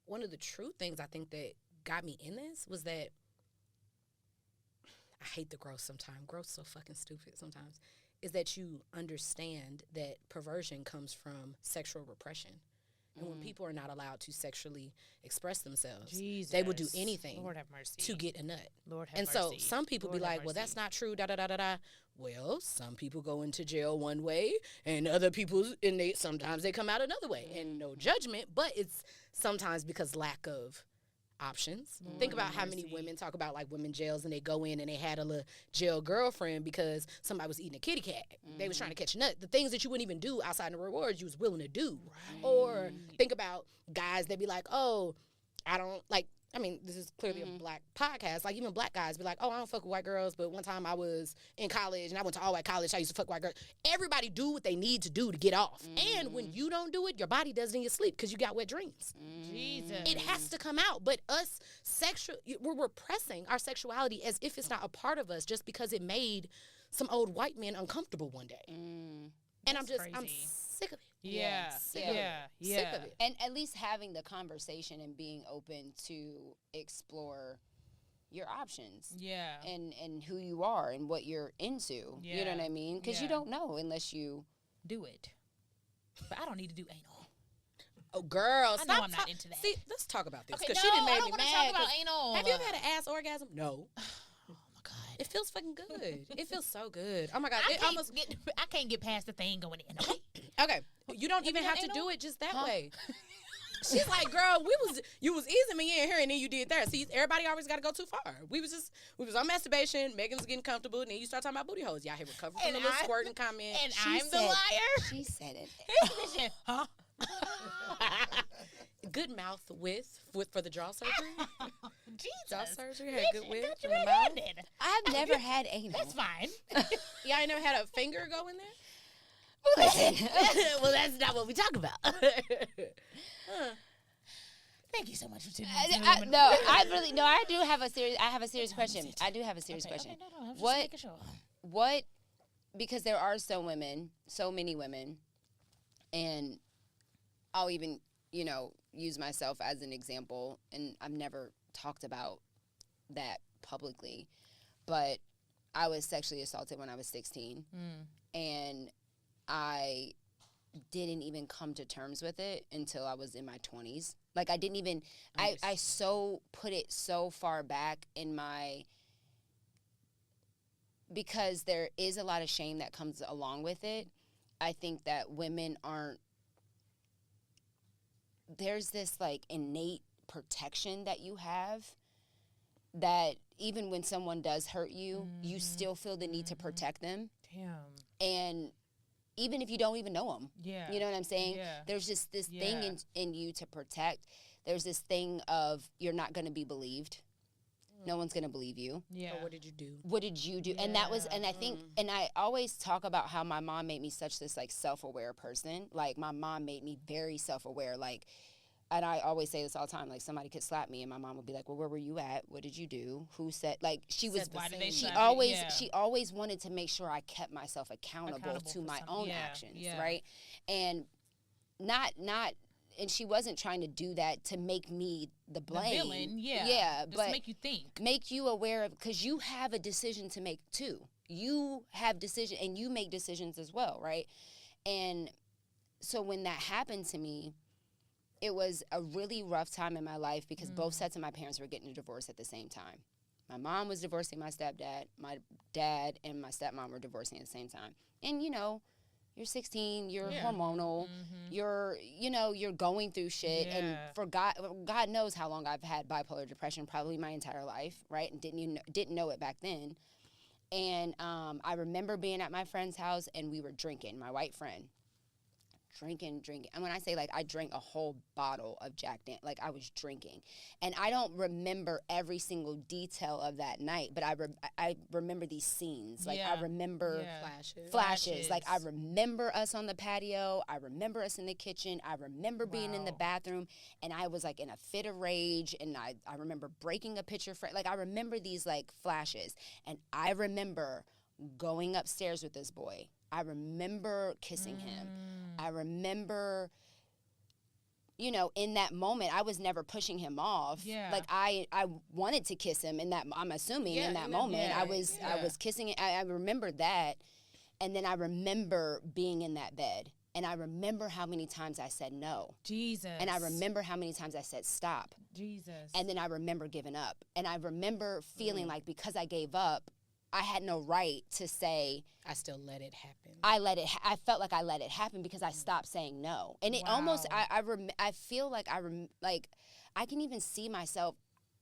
one of the true things I think that got me in this was that I hate the growth sometimes. Growth's so fucking stupid sometimes. Is that you understand that perversion comes from sexual repression. And when people are not allowed to sexually express themselves, they will do anything Lord have mercy. to get a nut. Lord have and mercy. so some people Lord be have like, well, that's mercy. not true, da-da-da-da-da. Well, some people go into jail one way and other people, and sometimes they come out another way. And no judgment, but it's sometimes because lack of options. Think about how many women talk about like women jails and they go in and they had a little jail girlfriend because somebody was eating a kitty cat. They was trying to catch a nut. The things that you wouldn't even do outside the rewards you was willing to do. Or think about guys that be like, oh, I don't like, I mean, this is clearly a black podcast. Like, even black guys be like, oh, I don't fuck with white girls, but one time I was in college and I went to all-white college. I used to fuck white girls. Everybody do what they need to do to get off. And when you don't do it, your body does it in your sleep because you got wet dreams. Jesus. It has to come out. But us, we're repressing our sexuality as if it's not a part of us just because it made some old white men uncomfortable one day. And I'm crazy. sick of it. Yeah. Sick of it. Yeah. Sick of it. And at least having the conversation and being open to explore your options. Yeah. And who you are and what you're into. Yeah. You know what I mean? Because you Yeah. don't know unless you Do it. But I don't need to do anal. Oh, girl, I know I'm not into that. See, let's talk about this Okay, because no, she didn't I make don't me wanna mad. talk about 'cause- anal. Have you ever had an ass orgasm? No. Oh my God. It feels fucking good. It feels so good. Oh my God. I It can't get past the thing going in. Okay. Okay. You don't even you have had to anal? do it just that way. She's like, girl, you was easing me in here and then you did that. See, everybody always got to go too far. We was on masturbation. Megan was getting comfortable. And then you start talking about booty holes. Y'all here recovered from And the little I- squirting comment. And I'm the liar. She said it. Listen, huh? Good mouth width for the jaw surgery. Jaw Jesus. surgery had good width Got from you the mouth. red-handed. I've never had anal. That's fine. Y'all ain't never had a finger go in there? Listen. Well, that's not what we talk about. Thank you so much for tuning in. I do have a serious question. I do have a serious question. Okay, no, I'm just What- making sure. What, because there are so many women, and I'll even, use myself as an example, and I've never talked about that publicly, but I was sexually assaulted when I was 16, and I didn't even come to terms with it until I was in my 20s. Like, I didn't even, I so put it so far back in my, because there is a lot of shame that comes along with it. I think that women aren't, there's this like innate protection that you have that even when someone does hurt you, you still feel the need to protect them. Damn. And even if you don't even know them. Yeah. You know what I'm saying? Yeah. There's just this Yeah. thing in you to protect. There's this thing of you're not going to be believed. No one's going to believe you. Yeah. What did you do? What did you do? And that was, and I think, and I always talk about how my mom made me such this like self-aware person. Like my mom made me very self-aware. Like, and I always say this all the time, like somebody could slap me and my mom would be like, well, where were you at? What did you do? Who said, like she was, Why did they she slap you? always, Yeah. she always wanted to make sure I kept myself accountable to for my something. own Yeah, actions. yeah. Right. And not, and she wasn't trying to do that to make me the blame. Villain, yeah. Yeah. Just But make you think. make you aware of, because you have a decision to make too. You have decision and you make decisions as well, right? And so when that happened to me, it was a really rough time in my life because both sets of my parents were getting a divorce at the same time. My mom was divorcing my stepdad. My dad and my stepmom were divorcing at the same time. And, you're 16, you're hormonal, you're going through shit. Yeah. And for God knows how long I've had bipolar depression, probably my entire life, right? And didn't know it back then. And I remember being at my friend's house, and we were drinking, my white friend. Drinking. And when I say, like, I drank a whole bottle of Jack Daniels, like, I was drinking. And I don't remember every single detail of that night, but I remember these scenes. Like, I remember flashes. Like, I remember us on the patio. I remember us in the kitchen. I remember being in the bathroom, and I was, like, in a fit of rage, and I remember breaking a picture frame. Like, I remember these, like, flashes. And I remember going upstairs with this boy. I remember kissing him. I remember, you know, in that moment, I was never pushing him off. Yeah. Like, I wanted to kiss him in that, I'm assuming in that moment. I was kissing, I remember that. And then I remember being in that bed. And I remember how many times I said no. Jesus. And I remember how many times I said stop. Jesus. And then I remember giving up. And I remember feeling like because I gave up, I had no right to say I still let it happen. I felt like I let it happen because I stopped saying no, and it almost. I feel like I can even see myself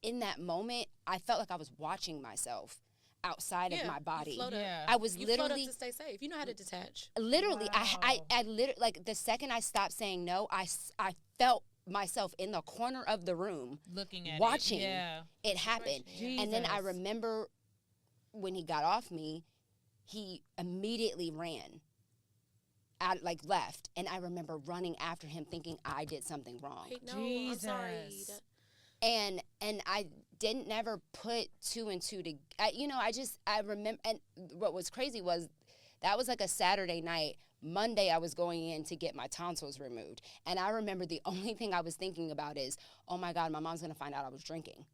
in that moment. I felt like I was watching myself outside of my body. I was you literally float up to stay safe. You know how to detach. Literally, I literally, like, the second I stopped saying no, I felt myself in the corner of the room looking at watching it happen. And then I remember when he got off me, he immediately ran out, like, left. And I remember running after him thinking I did something wrong. Wait, no, I'm sorry. And I didn't never put two and two together. I remember, and what was crazy was that was like a Saturday night. Monday I was going in to get my tonsils removed. And I remember the only thing I was thinking about is, oh my God, my mom's going to find out I was drinking.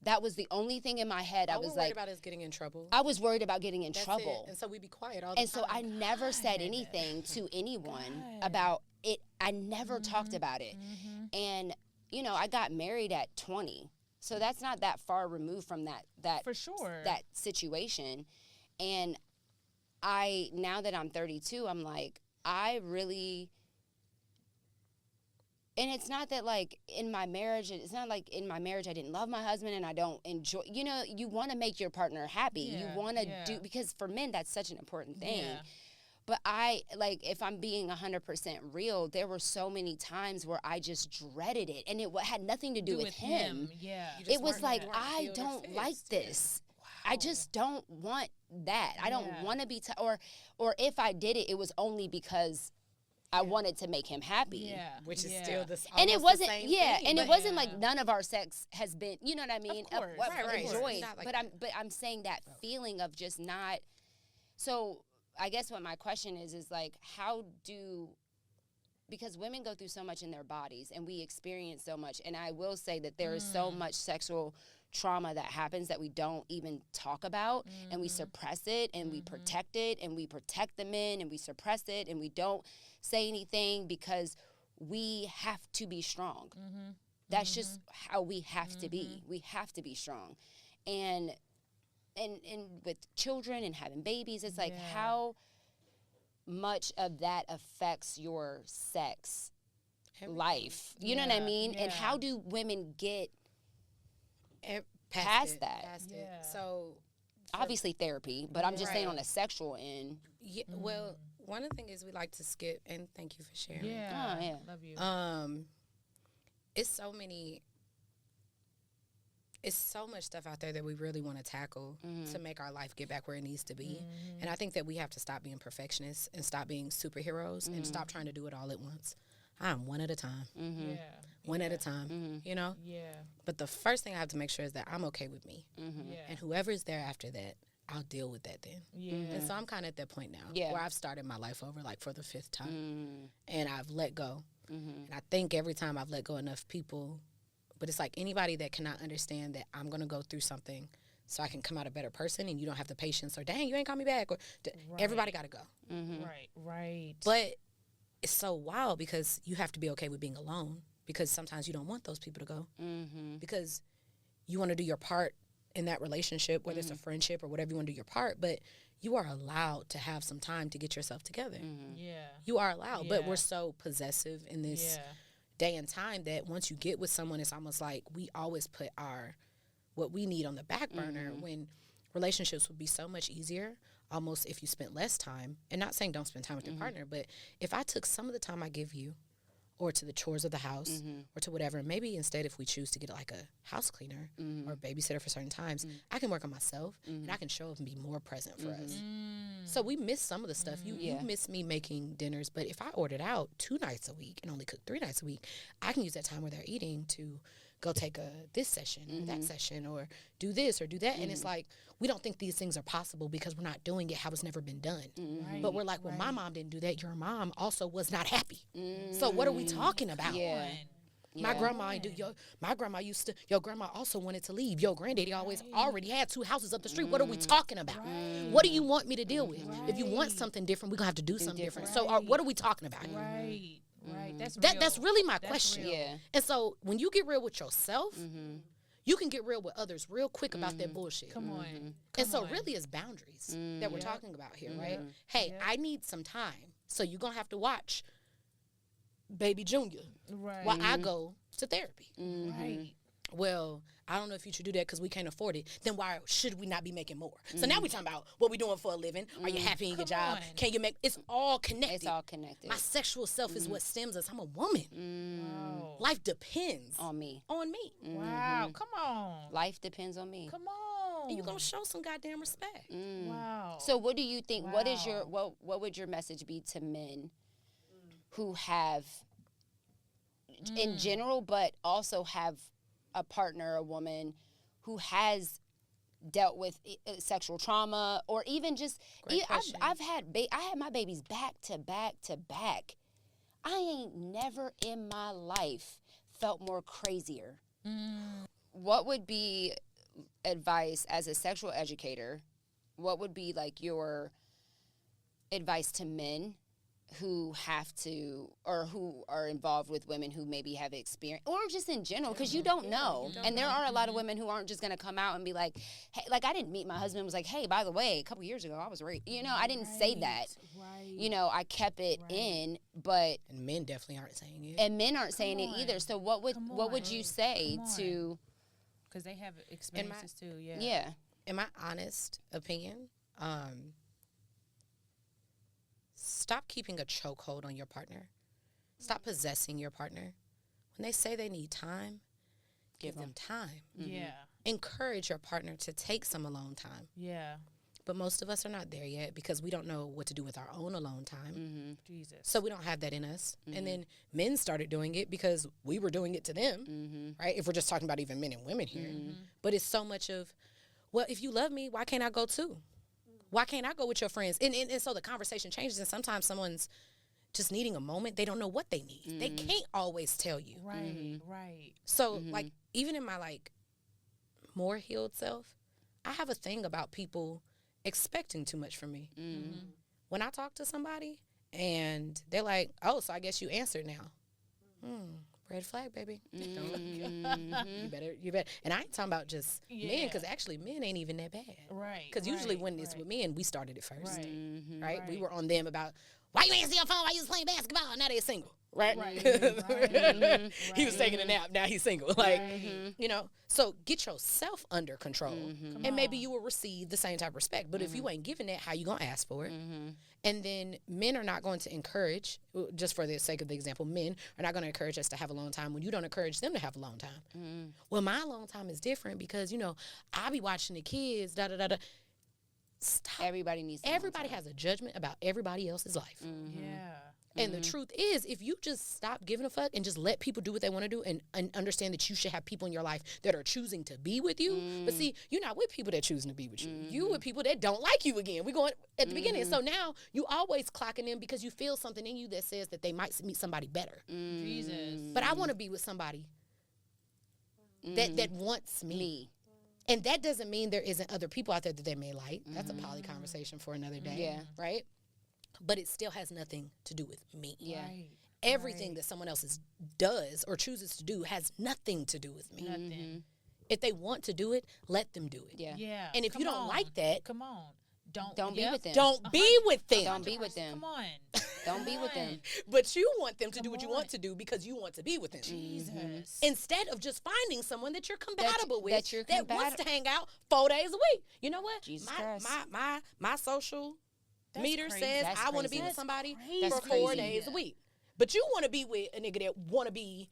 That was the only thing in my head. I was worried like, about us getting in trouble. I was worried about getting in trouble. And so we be quiet all the time. And so I never said anything to anyone about it. I never talked about it. And, you know, I got married at 20. So that's not that far removed from that for sure, that situation. And now that I'm 32, I'm like, and it's not that, like, in my marriage, I didn't love my husband and I don't enjoy, you know, you want to make your partner happy. You want to do, because for men, that's such an important thing. Yeah. But if I'm being 100% real, there were so many times where I just dreaded it. And it had nothing to do with him. Yeah. It was like, I don't like this. Wow. I just don't want that. I don't want to be, or if I did it, it was only because I wanted to make him happy. Yeah. Which is still the same. And it wasn't, thing, and it wasn't like none of our sex has been, you know what I mean? Of course. Right. Enjoyed. Like but I'm saying that feeling of just not. So I guess what my question is like, because women go through so much in their bodies and we experience so much. And I will say that there is so much sexual trauma that happens that we don't even talk about, and we suppress it, and we protect it, and we protect the men, and we suppress it, and we don't say anything because we have to be strong. That's just how we have to be. We have to be strong. And with children and having babies, it's like how much of that affects your sex life. You know what I mean? And how do women get past that? So obviously therapy, but I'm just saying on a sexual end. Yeah, well, one of the things is we like to skip, and thank you for sharing. Love you. It's so much stuff out there that we really want to tackle to make our life get back where it needs to be. And I think that we have to stop being perfectionists and stop being superheroes and stop trying to do it all at once. I'm one at a time. One at a time, you know? But the first thing I have to make sure is that I'm okay with me. And whoever's there after that, I'll deal with that then. And so I'm kind of at that point now where I've started my life over, like, for the 5th time. And I've let go. And I think every time I've let go enough people, but it's like anybody that cannot understand that I'm going to go through something so I can come out a better person, and you don't have the patience, or dang, you ain't call me back, or everybody got to go. Right. But it's so wild because you have to be okay with being alone, because sometimes you don't want those people to go because you want to do your part in that relationship, whether it's a friendship or whatever, you want to do your part, but you are allowed to have some time to get yourself together. You are allowed, but we're so possessive in this day and time that once you get with someone, it's almost like we always put what we need on the back burner when relationships would be so much easier almost if you spent less time, and not saying don't spend time with your partner, but if I took some of the time I give you or to the chores of the house or to whatever, maybe instead if we choose to get like a house cleaner or a babysitter for certain times, I can work on myself and I can show up and be more present for us. So we miss some of the stuff. You miss me making dinners, but if I ordered out 2 nights a week and only cook 3 nights a week, I can use that time where they're eating to go take this session or that session or do this or do that. And it's like, we don't think these things are possible because we're not doing it how it's never been done. But we're like, well, my mom didn't do that. Your mom also was not happy. So what are we talking about? My grandma ain't do my grandma used to, your grandma also wanted to leave. Your granddaddy already had 2 houses up the street. What are we talking about? What do you want me to deal with? If you want something different, we're gonna have to do something different. So what are we talking about? Right. That's really my question. Yeah. And so when you get real with yourself, you can get real with others real quick about that bullshit. Come on. And so really it's boundaries that we're talking about here, right? Hey, I need some time. So you're going to have to watch Baby Junior while I go to therapy. Right. Well, I don't know if you should do that because we can't afford it. Then why should we not be making more? So now we're talking about what we're doing for a living. Are you happy in your job? Can you make, it's all connected. It's all connected. My sexual self is what stems us. I'm a woman. Wow. Life depends On me. On me. Wow. Come on. Life depends on me. Come on. And you're going to show some goddamn respect. Wow. So what do you think, what is your, what would your message be to men who have, in general, but also have a partner, a woman who has dealt with sexual trauma, or even just I had my babies back to back to back. I ain't never in my life felt more crazier. What would be advice as a sexual educator? What would be like your advice to men who have to, or who are involved with women who maybe have experience, or just in general, because you don't know. And there are a lot of women who aren't just going to come out and be like, hey, like I didn't meet my husband, was like, hey, by the way, a couple years ago I was raped. You know, I didn't say that. You know, I kept it in, but. And men definitely aren't saying it. And men aren't saying it either. So what would you say to. Because they have experiences too, Yeah. In my honest opinion, stop keeping a chokehold on your partner. Stop possessing your partner. When they say they need time, give them time. Yeah. Encourage your partner to take some alone time. Yeah. But most of us are not there yet because we don't know what to do with our own alone time. Jesus. So we don't have that in us. And then men started doing it because we were doing it to them, right? If we're just talking about even men and women here. But it's so much of, well, if you love me, why can't I go too? Why can't I go with your friends? And so the conversation changes, and sometimes someone's just needing a moment. They don't know what they need. They can't always tell you. Right, right. So, like, even in my, like, more healed self, I have a thing about people expecting too much from me. When I talk to somebody and they're like, oh, so I guess you answered now. Red flag, baby. You better. And I ain't talking about just men, because actually men ain't even that bad. Right. Because usually when it's with men, we started it first. Right? We were on them about, why you answer your phone while you was playing basketball? Now they're single. Right? He was taking a nap. Now he's single. Like, you know, so get yourself under control. And maybe you will receive the same type of respect. But if you ain't giving that, how you going to ask for it? And then men are not going to encourage, just for the sake of the example, men are not going to encourage us to have a long time when you don't encourage them to have a long time. Well, my long time is different because, you know, I be watching the kids, da-da-da-da. Stop. Everybody has a judgment about everybody else's life. Yeah. And the truth is, if you just stop giving a fuck and just let people do what they want to do and understand that you should have people in your life that are choosing to be with you. But see, you're not with people that are choosing to be with you. You with people that don't like you again. We're going at the beginning. So now you always clocking them because you feel something in you that says that they might meet somebody better. Jesus. But I want to be with somebody that wants me. And that doesn't mean there isn't other people out there that they may like. That's a poly conversation for another day. Yeah. Right? But it still has nothing to do with me. Yeah. Right. Everything that someone else does or chooses to do has nothing to do with me. Nothing. If they want to do it, let them do it. Yeah. Yeah. And if you don't like that, come on. Don't be with them. Don't be with them. Don't be with them. Come on. Don't be with them. But you want them to do what you want to do because you want to be with them. Jesus. Instead of just finding someone that you're compatible with, that you're wants to hang out 4 days a week. You know what? Jesus Christ. My social meter crazy. says That's I want to be crazy. with somebody That's for 4 crazy. days a week. But you want to be with a nigga that want to be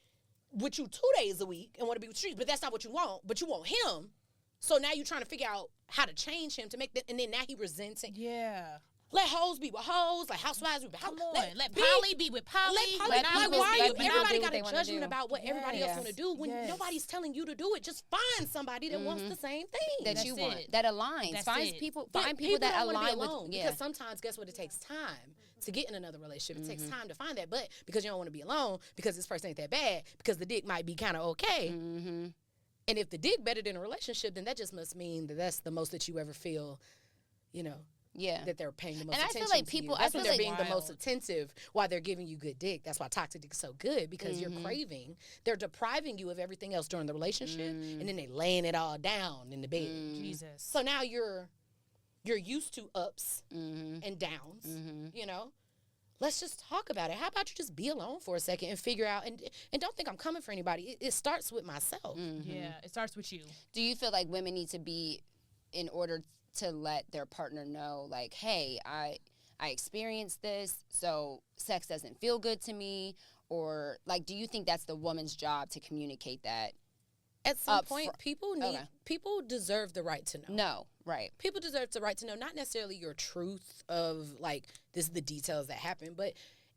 with you 2 days a week and want to be with you. But that's not what you want. But you want him. So now you're trying to figure out how to change him to make that. And then now he resents it. Yeah. Let hoes be with hoes. Like housewives be with Come housewives. on. Let Polly be with Polly. Like, why are you? let people Everybody do got what they a wanna judgment do. about what everybody else Yes. want to do when Yes. nobody's telling you to do it. Just find somebody that wants the same thing. That That's you it. want. That aligns. That's Find it. people. But Find people that don't wanna be align alone with. Yeah. Because sometimes, guess what? It takes time to get in another relationship. It takes time to find that. But because you don't want to be alone, because this person ain't that bad, because the dick might be kind of okay. Mm-hmm. And if the dick better than a relationship, then that just must mean that that's the most that you ever feel, you know, Yeah. that they're paying the most And I attention feel like to people- you. That's I when feel they're like- being the most attentive while they're giving you good dick. That's why toxic dick is so good, because you're craving. They're depriving you of everything else during the relationship, and then they laying it all down in the bed. Jesus. So now you're used to ups Mm-hmm. and downs, you know? Let's just talk about it. How about you just be alone for a second and figure out, and don't think I'm coming for anybody. It starts with myself. Yeah. It starts with you. Do you feel like women need to be, in order to let their partner know, like, hey, I experienced this, so sex doesn't feel good to me? Or, like, do you think that's the woman's job to communicate that? At some Up point, fr- people deserve the right to know. No, right. People deserve the right to know, not necessarily your truth of, like, this is the details that happen, but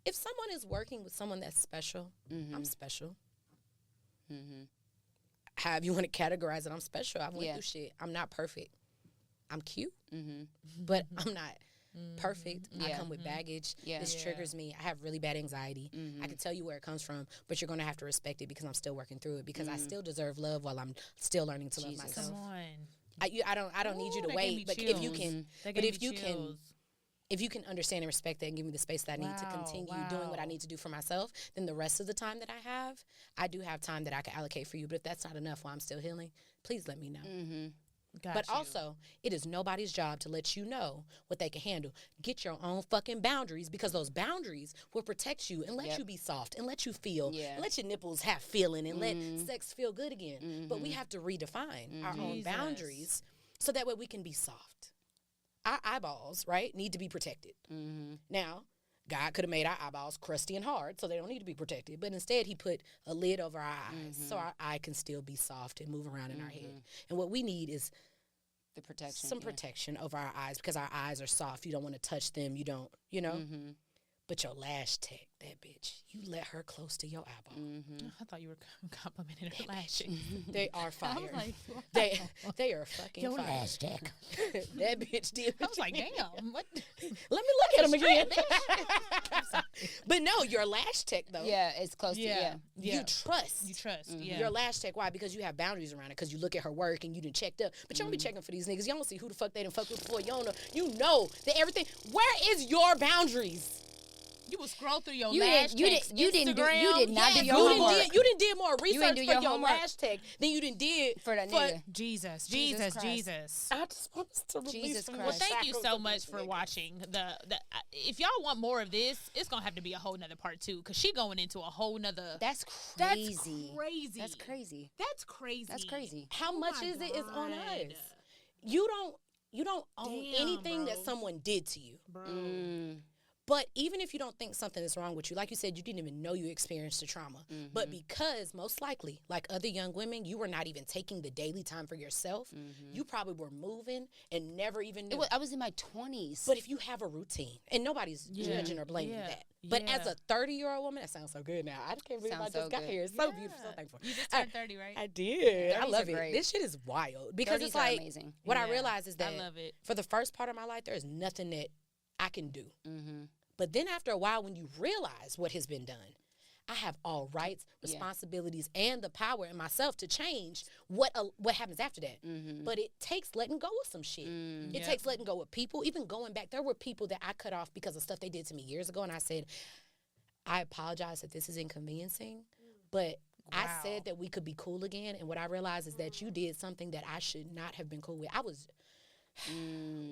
if someone is working with someone that's special, I'm special. However you want to categorize it, I'm special. I went through shit. I'm not perfect. I'm cute, but I'm not perfect. I come with baggage. Yeah. This triggers me. I have really bad anxiety. I can tell you where it comes from, but you're going to have to respect it because I'm still working through it, because I still deserve love while I'm still learning to love myself. Come on. I don't need you to Ooh, that gave me wait, but if you chills. can, That but gave if me you can, chills. if you can understand and respect that and give me the space that I need to continue doing what I need to do for myself, then the rest of the time that I do have time that I can allocate for you. But if that's not enough while I'm still healing, please let me know. Got But you. also, it is nobody's job to let you know what they can handle. Get your own fucking boundaries, because those boundaries will protect you and let you be soft and let you feel, and let your nipples have feeling and let sex feel good again. But we have to redefine our own boundaries so that way we can be soft. Our eyeballs, right, need to be protected. Now, God could have made our eyeballs crusty and hard, so they don't need to be protected. But instead, he put a lid over our eyes so our eye can still be soft and move around in our head. And what we need is The protection. some protection over our eyes, because our eyes are soft. You don't want to touch them. You don't, you know. But your lash tech, that bitch, you let her close to your eyeball. I thought you were complimenting her lashes. They are fire. I was like, wow. They are fucking Your fire. lash tech. That bitch did. I was like, damn. What? Let me look at him again. But no, your lash tech though. Yeah, it's close to, Yeah. You trust. You trust. Yeah. Your lash tech. Why? Because you have boundaries around it. Because you look at her work and you done checked up. But you don't be checking for these niggas. You don't see who the fuck they done fuck with before. You don't know. You know that everything. Where is your boundaries? You will scroll through your You lash didn't- you techs, didn't- you didn't do- Instagram. you did not do Yes, your you homework. You didn't did more research do for your your homework. lash tech than you done did For that nigga. Jesus, Jesus Jesus, Christ. Jesus. I just want us to release Jesus some Christ. Thank you shackles so of much these for niggas. watching the. If y'all want more of this, it's gonna have to be a whole nother part 2, because she going into a whole nother. That's crazy. That's crazy. That's crazy. That's crazy. That's crazy. How Oh much my is it is on God. us. You don't own Damn, anything that bro. someone did to you. bro. But even if you don't think something is wrong with you, like you said, you didn't even know you experienced the trauma. But because most likely, like other young women, you were not even taking the daily time for yourself. You probably were moving and never even knew. I was in my 20s. But if you have a routine, and nobody's judging or blaming that. But as a 30-year-old woman, that sounds so good now. I can't believe I Sounds just so got good. here. It's so beautiful, so thankful. You just turned 30, right? I did. I 30s love are it. great. This shit is wild. Because 30s it's are like, amazing. what I Yeah. realize is that I love it. for the first part of my life, there is nothing that I can do. But then after a while, when you realize what has been done, I have all rights, responsibilities, and the power in myself to change what happens after that. But it takes letting go of some shit. It takes letting go of people. Even going back, there were people that I cut off because of stuff they did to me years ago, and I said, I apologize that this is inconveniencing, but I said that we could be cool again. And what I realized is that you did something that I should not have been cool with.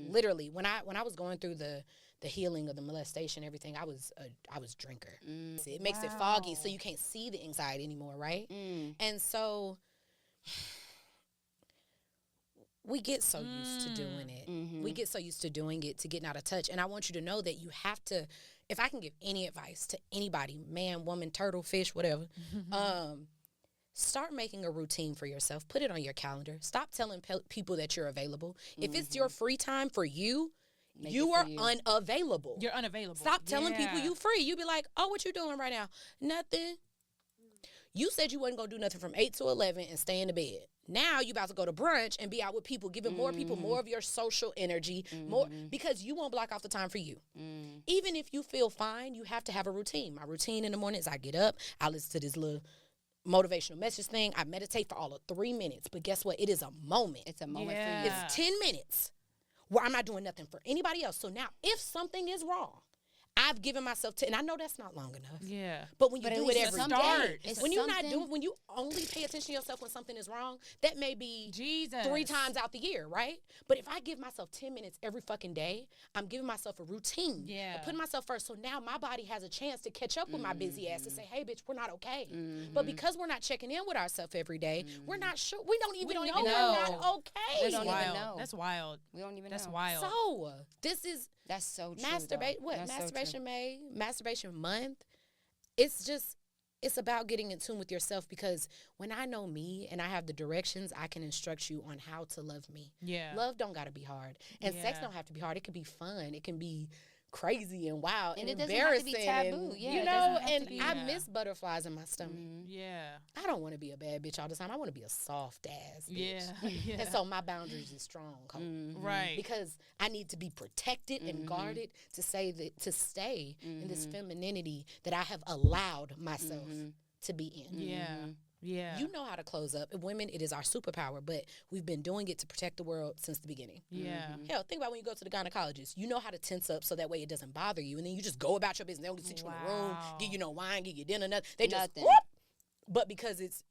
Literally, when I was going through the healing of the molestation, everything, I was a drinker. It makes it foggy, so you can't see the anxiety anymore, right? And so we get so used to doing it. We get so used to doing it, to getting out of touch. And I want you to know that you have to, if I can give any advice to anybody, man, woman, turtle, fish, whatever, start making a routine for yourself. Put it on your calendar. Stop telling people that you're available. If it's your free time for you, you are unavailable. You're unavailable. Stop telling people you free. You be like, oh, what you doing right now? Nothing. You said you wasn't going to do nothing from 8 to 11 and stay in the bed. Now you about to go to brunch and be out with people, giving more people more of your social energy, more, because you won't block off the time for you. Even if you feel fine, you have to have a routine. My routine in the morning is I get up, I listen to this little motivational message thing. I meditate for all of 3 minutes. But guess what? It is a moment. It's a moment for you. It's 10 minutes where I'm not doing nothing for anybody else. So now if something is wrong, I've given myself and I know that's not long enough. Yeah. But when you do it every day, when you're not doing, when you only pay attention to yourself when something is wrong, that may be 3 times out the year, right? But if I give myself 10 minutes every fucking day, I'm giving myself a routine. Yeah. I'm putting myself first. So now my body has a chance to catch up with my busy ass and say, hey, bitch, we're not okay. But because we're not checking in with ourselves every day, we're not sure. We don't even know we're not okay. We don't even know. That's wild. We don't even know. That's wild. So this is That's so true. Masturbation May, Masturbation Month. It's about getting in tune with yourself, because when I know me and I have the directions, I can instruct you on how to love me. Yeah. Love don't gotta be hard. And sex don't have to be hard. It can be fun. It can be crazy and wild and it doesn't embarrassing. have to be taboo. And, Yeah, you it know, doesn't have and to be. I miss butterflies in my stomach. Yeah. I don't want to be a bad bitch all the time. I want to be a soft ass bitch. Yeah. And so my boundaries is strong, Cole. Right. Because I need to be protected and guarded to stay in this femininity that I have allowed myself to be in. Yeah. Yeah. You know how to close up. Women, it is our superpower, but we've been doing it to protect the world since the beginning. Yeah. Hell, think about when you go to the gynecologist. You know how to tense up so that way it doesn't bother you, and then you just go about your business. They don't sit you in the room, give you no wine, give you dinner, nothing. They just whoop. But because it's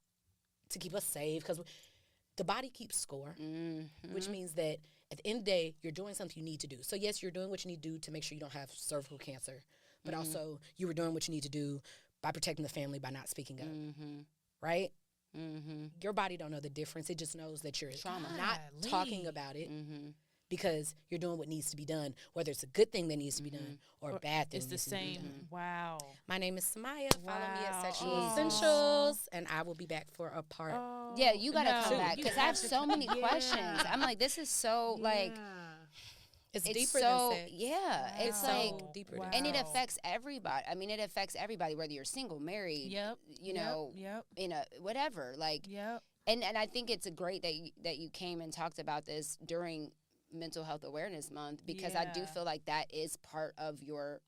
to keep us safe, because the body keeps score, which means that at the end of the day, you're doing something you need to do. So yes, you're doing what you need to do to make sure you don't have cervical cancer, but also you were doing what you need to do by protecting the family by not speaking up. Right? Your body don't know the difference. It just knows that you're not talking about it because you're doing what needs to be done, whether it's a good thing that needs to be done or a bad thing. It's the same. Wow. My name is Samia. Follow me at Sexual Essentials, and I will be back for a part. Yeah, you got to come back, because I have so many questions. I'm like, this is so, like... It's deeper than sex. Yeah, it's so like, deeper than and it sex. affects everybody. I mean, it affects everybody, whether you're single, married, you know, in a whatever. Like, and I think it's great that you came and talked about this during Mental Health Awareness Month, because I do feel like that is part of your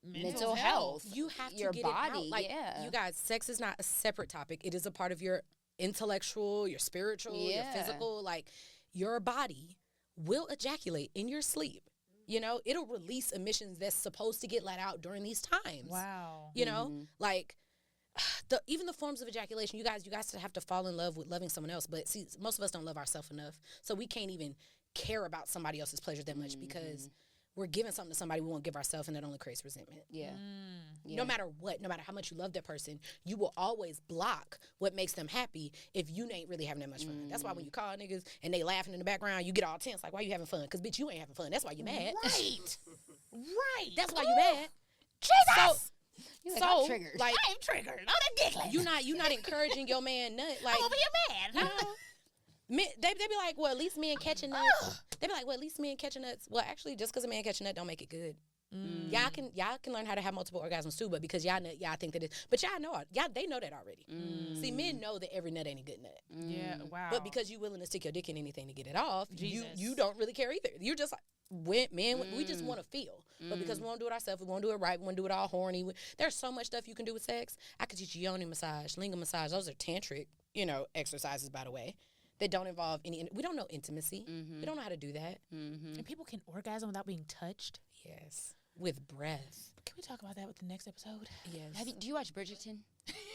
mental health. You have to your get body. It out. Like, you guys, sex is not a separate topic. It is a part of your intellectual, your spiritual, your physical. Like, your body will ejaculate in your sleep. You know, it'll release emissions that's supposed to get let out during these times. Wow. You know, like even the forms of ejaculation, you guys have to fall in love with loving someone else. But see, most of us don't love ourselves enough. So we can't even care about somebody else's pleasure that much because we're giving something to somebody we won't give ourselves, and that only creates resentment. No matter what, no matter how much you love that person, you will always block what makes them happy if you ain't really having that much fun. That's why when you call niggas and they laughing in the background, you get all tense, like, why you having fun? Because, bitch, you ain't having fun. That's why you mad. Right. Right. That's why you mad. Jesus. I'm triggered. Like, I'm triggered. I'm giggling. You not encouraging your man nut. Like, I'm over here mad. You know, they be like, well, at least men catching nuts. They be like, well, at least men catching nuts. Well, actually, just because a man catching nut don't make it good. Y'all can learn how to have multiple orgasms too, but because y'all think that it, but they know that already. See, men know that every nut ain't a good nut. Yeah, wow. But because you willing to stick your dick in anything to get it off, Jesus. you don't really care either. You're just like, we just want to feel. But because we won't do it ourselves, we won't do it right, we won't do it all horny. There's so much stuff you can do with sex. I could teach you yoni massage, lingam massage. Those are tantric, exercises, by the way, that don't involve any. We don't know intimacy. We don't know how to do that. And people can orgasm without being touched. Yes, with breath. Can we talk about that with the next episode? Yes. Do you watch Bridgerton?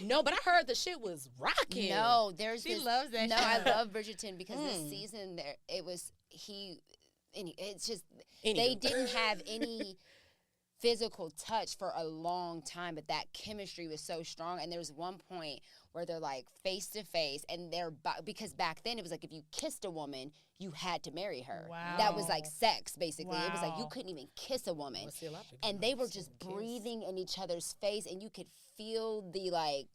No, but I heard the shit was rocking. No, She loves that. No, show. I love Bridgerton because this season he it's just Anywho. they didn't have any physical touch for a long time, but that chemistry was so strong. And there's one point where they're like face to face, and because back then it was like if you kissed a woman, you had to marry her. Wow. That was like sex, basically. Wow. It was like you couldn't even kiss a woman. Well, see, a lot of people And don't they were kiss. just breathing in each other's face, and you could feel the like.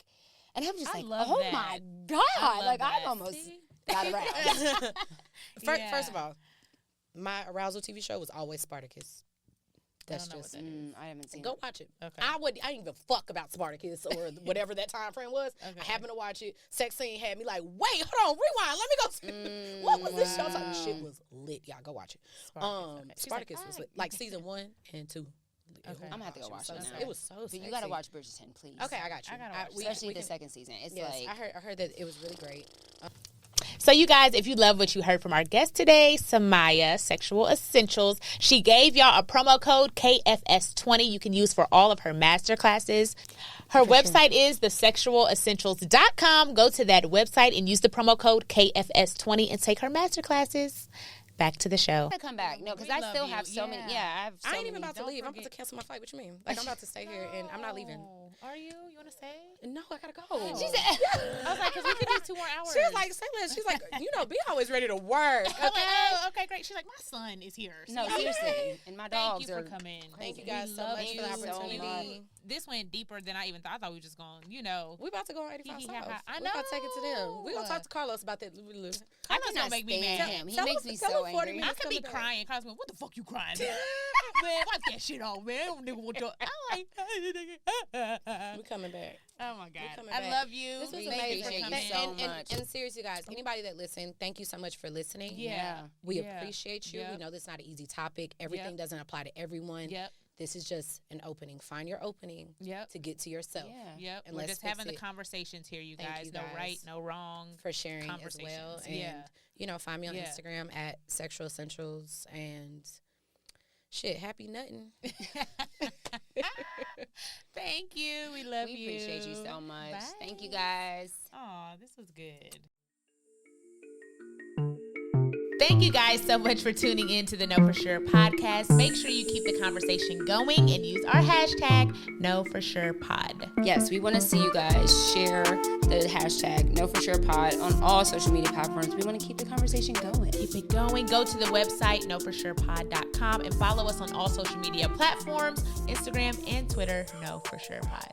And I'm just I like, love oh that. my God. love Like, that. I'm almost See? got aroused. First of all, my arousal TV show was always Spartacus. That's know what just that is. I haven't seen go it. watch it. Okay. I didn't give a fuck about Spartacus or whatever that time frame was. Okay. I happened to watch it. Sex scene had me like, wait, hold on, rewind. Let me go. What was this show? Like, shit was lit. Y'all go watch it. Spartacus, okay. She's Spartacus like, was all lit. right. like season 1 and 2. Okay. I'm gonna have to go watch it now. It was so But sexy. you gotta watch Bridgerton, please. Okay, I got you. I gotta watch Especially we the can- second season. It's Yes, like I heard that it was really great. So you guys, if you love what you heard from our guest today, Samia, Sexual Essentials, she gave y'all a promo code KFS20 you can use for all of her masterclasses. Her website is thesexualessentials.com. Go to that website and use the promo code KFS20 and take her masterclasses. Back to the show. to come back. No, because We I love still you. have so many. Yeah. Yeah, I have so I ain't many. even about to don't leave. I'm about to forget. cancel my flight. What you mean? Like, I'm about to stay here and I'm not leaving. Are you? You want to stay? No, I gotta go. She said, I was like, because we could do 2 more hours. She was like, say less. She's like, be always ready to work. I'm like, oh, okay, great. She's like, my son is here. So no, seriously. And my Thank dogs you are. for coming. Thank you We guys so love much for the you opportunity. This went deeper than I even thought. I thought we were just going, We about to go on 85 Hee hee South. ha ha. I We about to take it to them. know. We gonna talk to Carlos about that. I know cannot it's gonna make me stand mad. him. He Tell makes him- me tell so him 40 angry. I minutes. could be coming back. crying. Carlos, what the fuck you crying? Man, wipe that shit off, man. Nigga, what your? I'm like, We coming back. oh my god, coming I back. love you. This was We Thank you for appreciate you coming. so and, much. And seriously, guys, anybody that listened, thank you so much for listening. Yeah. We Yeah. appreciate you. Yep. We know this is not an easy topic. Everything Yep. doesn't apply to everyone. Yep. This is just an opening. Find your opening Yep. to get to yourself. Yeah. Yep. And We're let's just fix having the it. conversations here, you Thank guys. you No guys. right, no wrong. For sharing as well. Conversations. And, Yeah. find me on Yeah. Instagram at Sexual Essentials. And shit, happy nutting. Thank you. We love We you. appreciate you so much. Bye. Thank you guys. Aw, this was good. Thank you guys so much for tuning in to the Know For Sure podcast. Make sure you keep the conversation going and use our hashtag KnowForSurePod. Yes, we want to see you guys share the hashtag KnowForSurePod on all social media platforms. We want to keep the conversation going. Keep it going. Go to the website, KnowForSurePod.com, and follow us on all social media platforms, Instagram and Twitter, KnowForSurePod.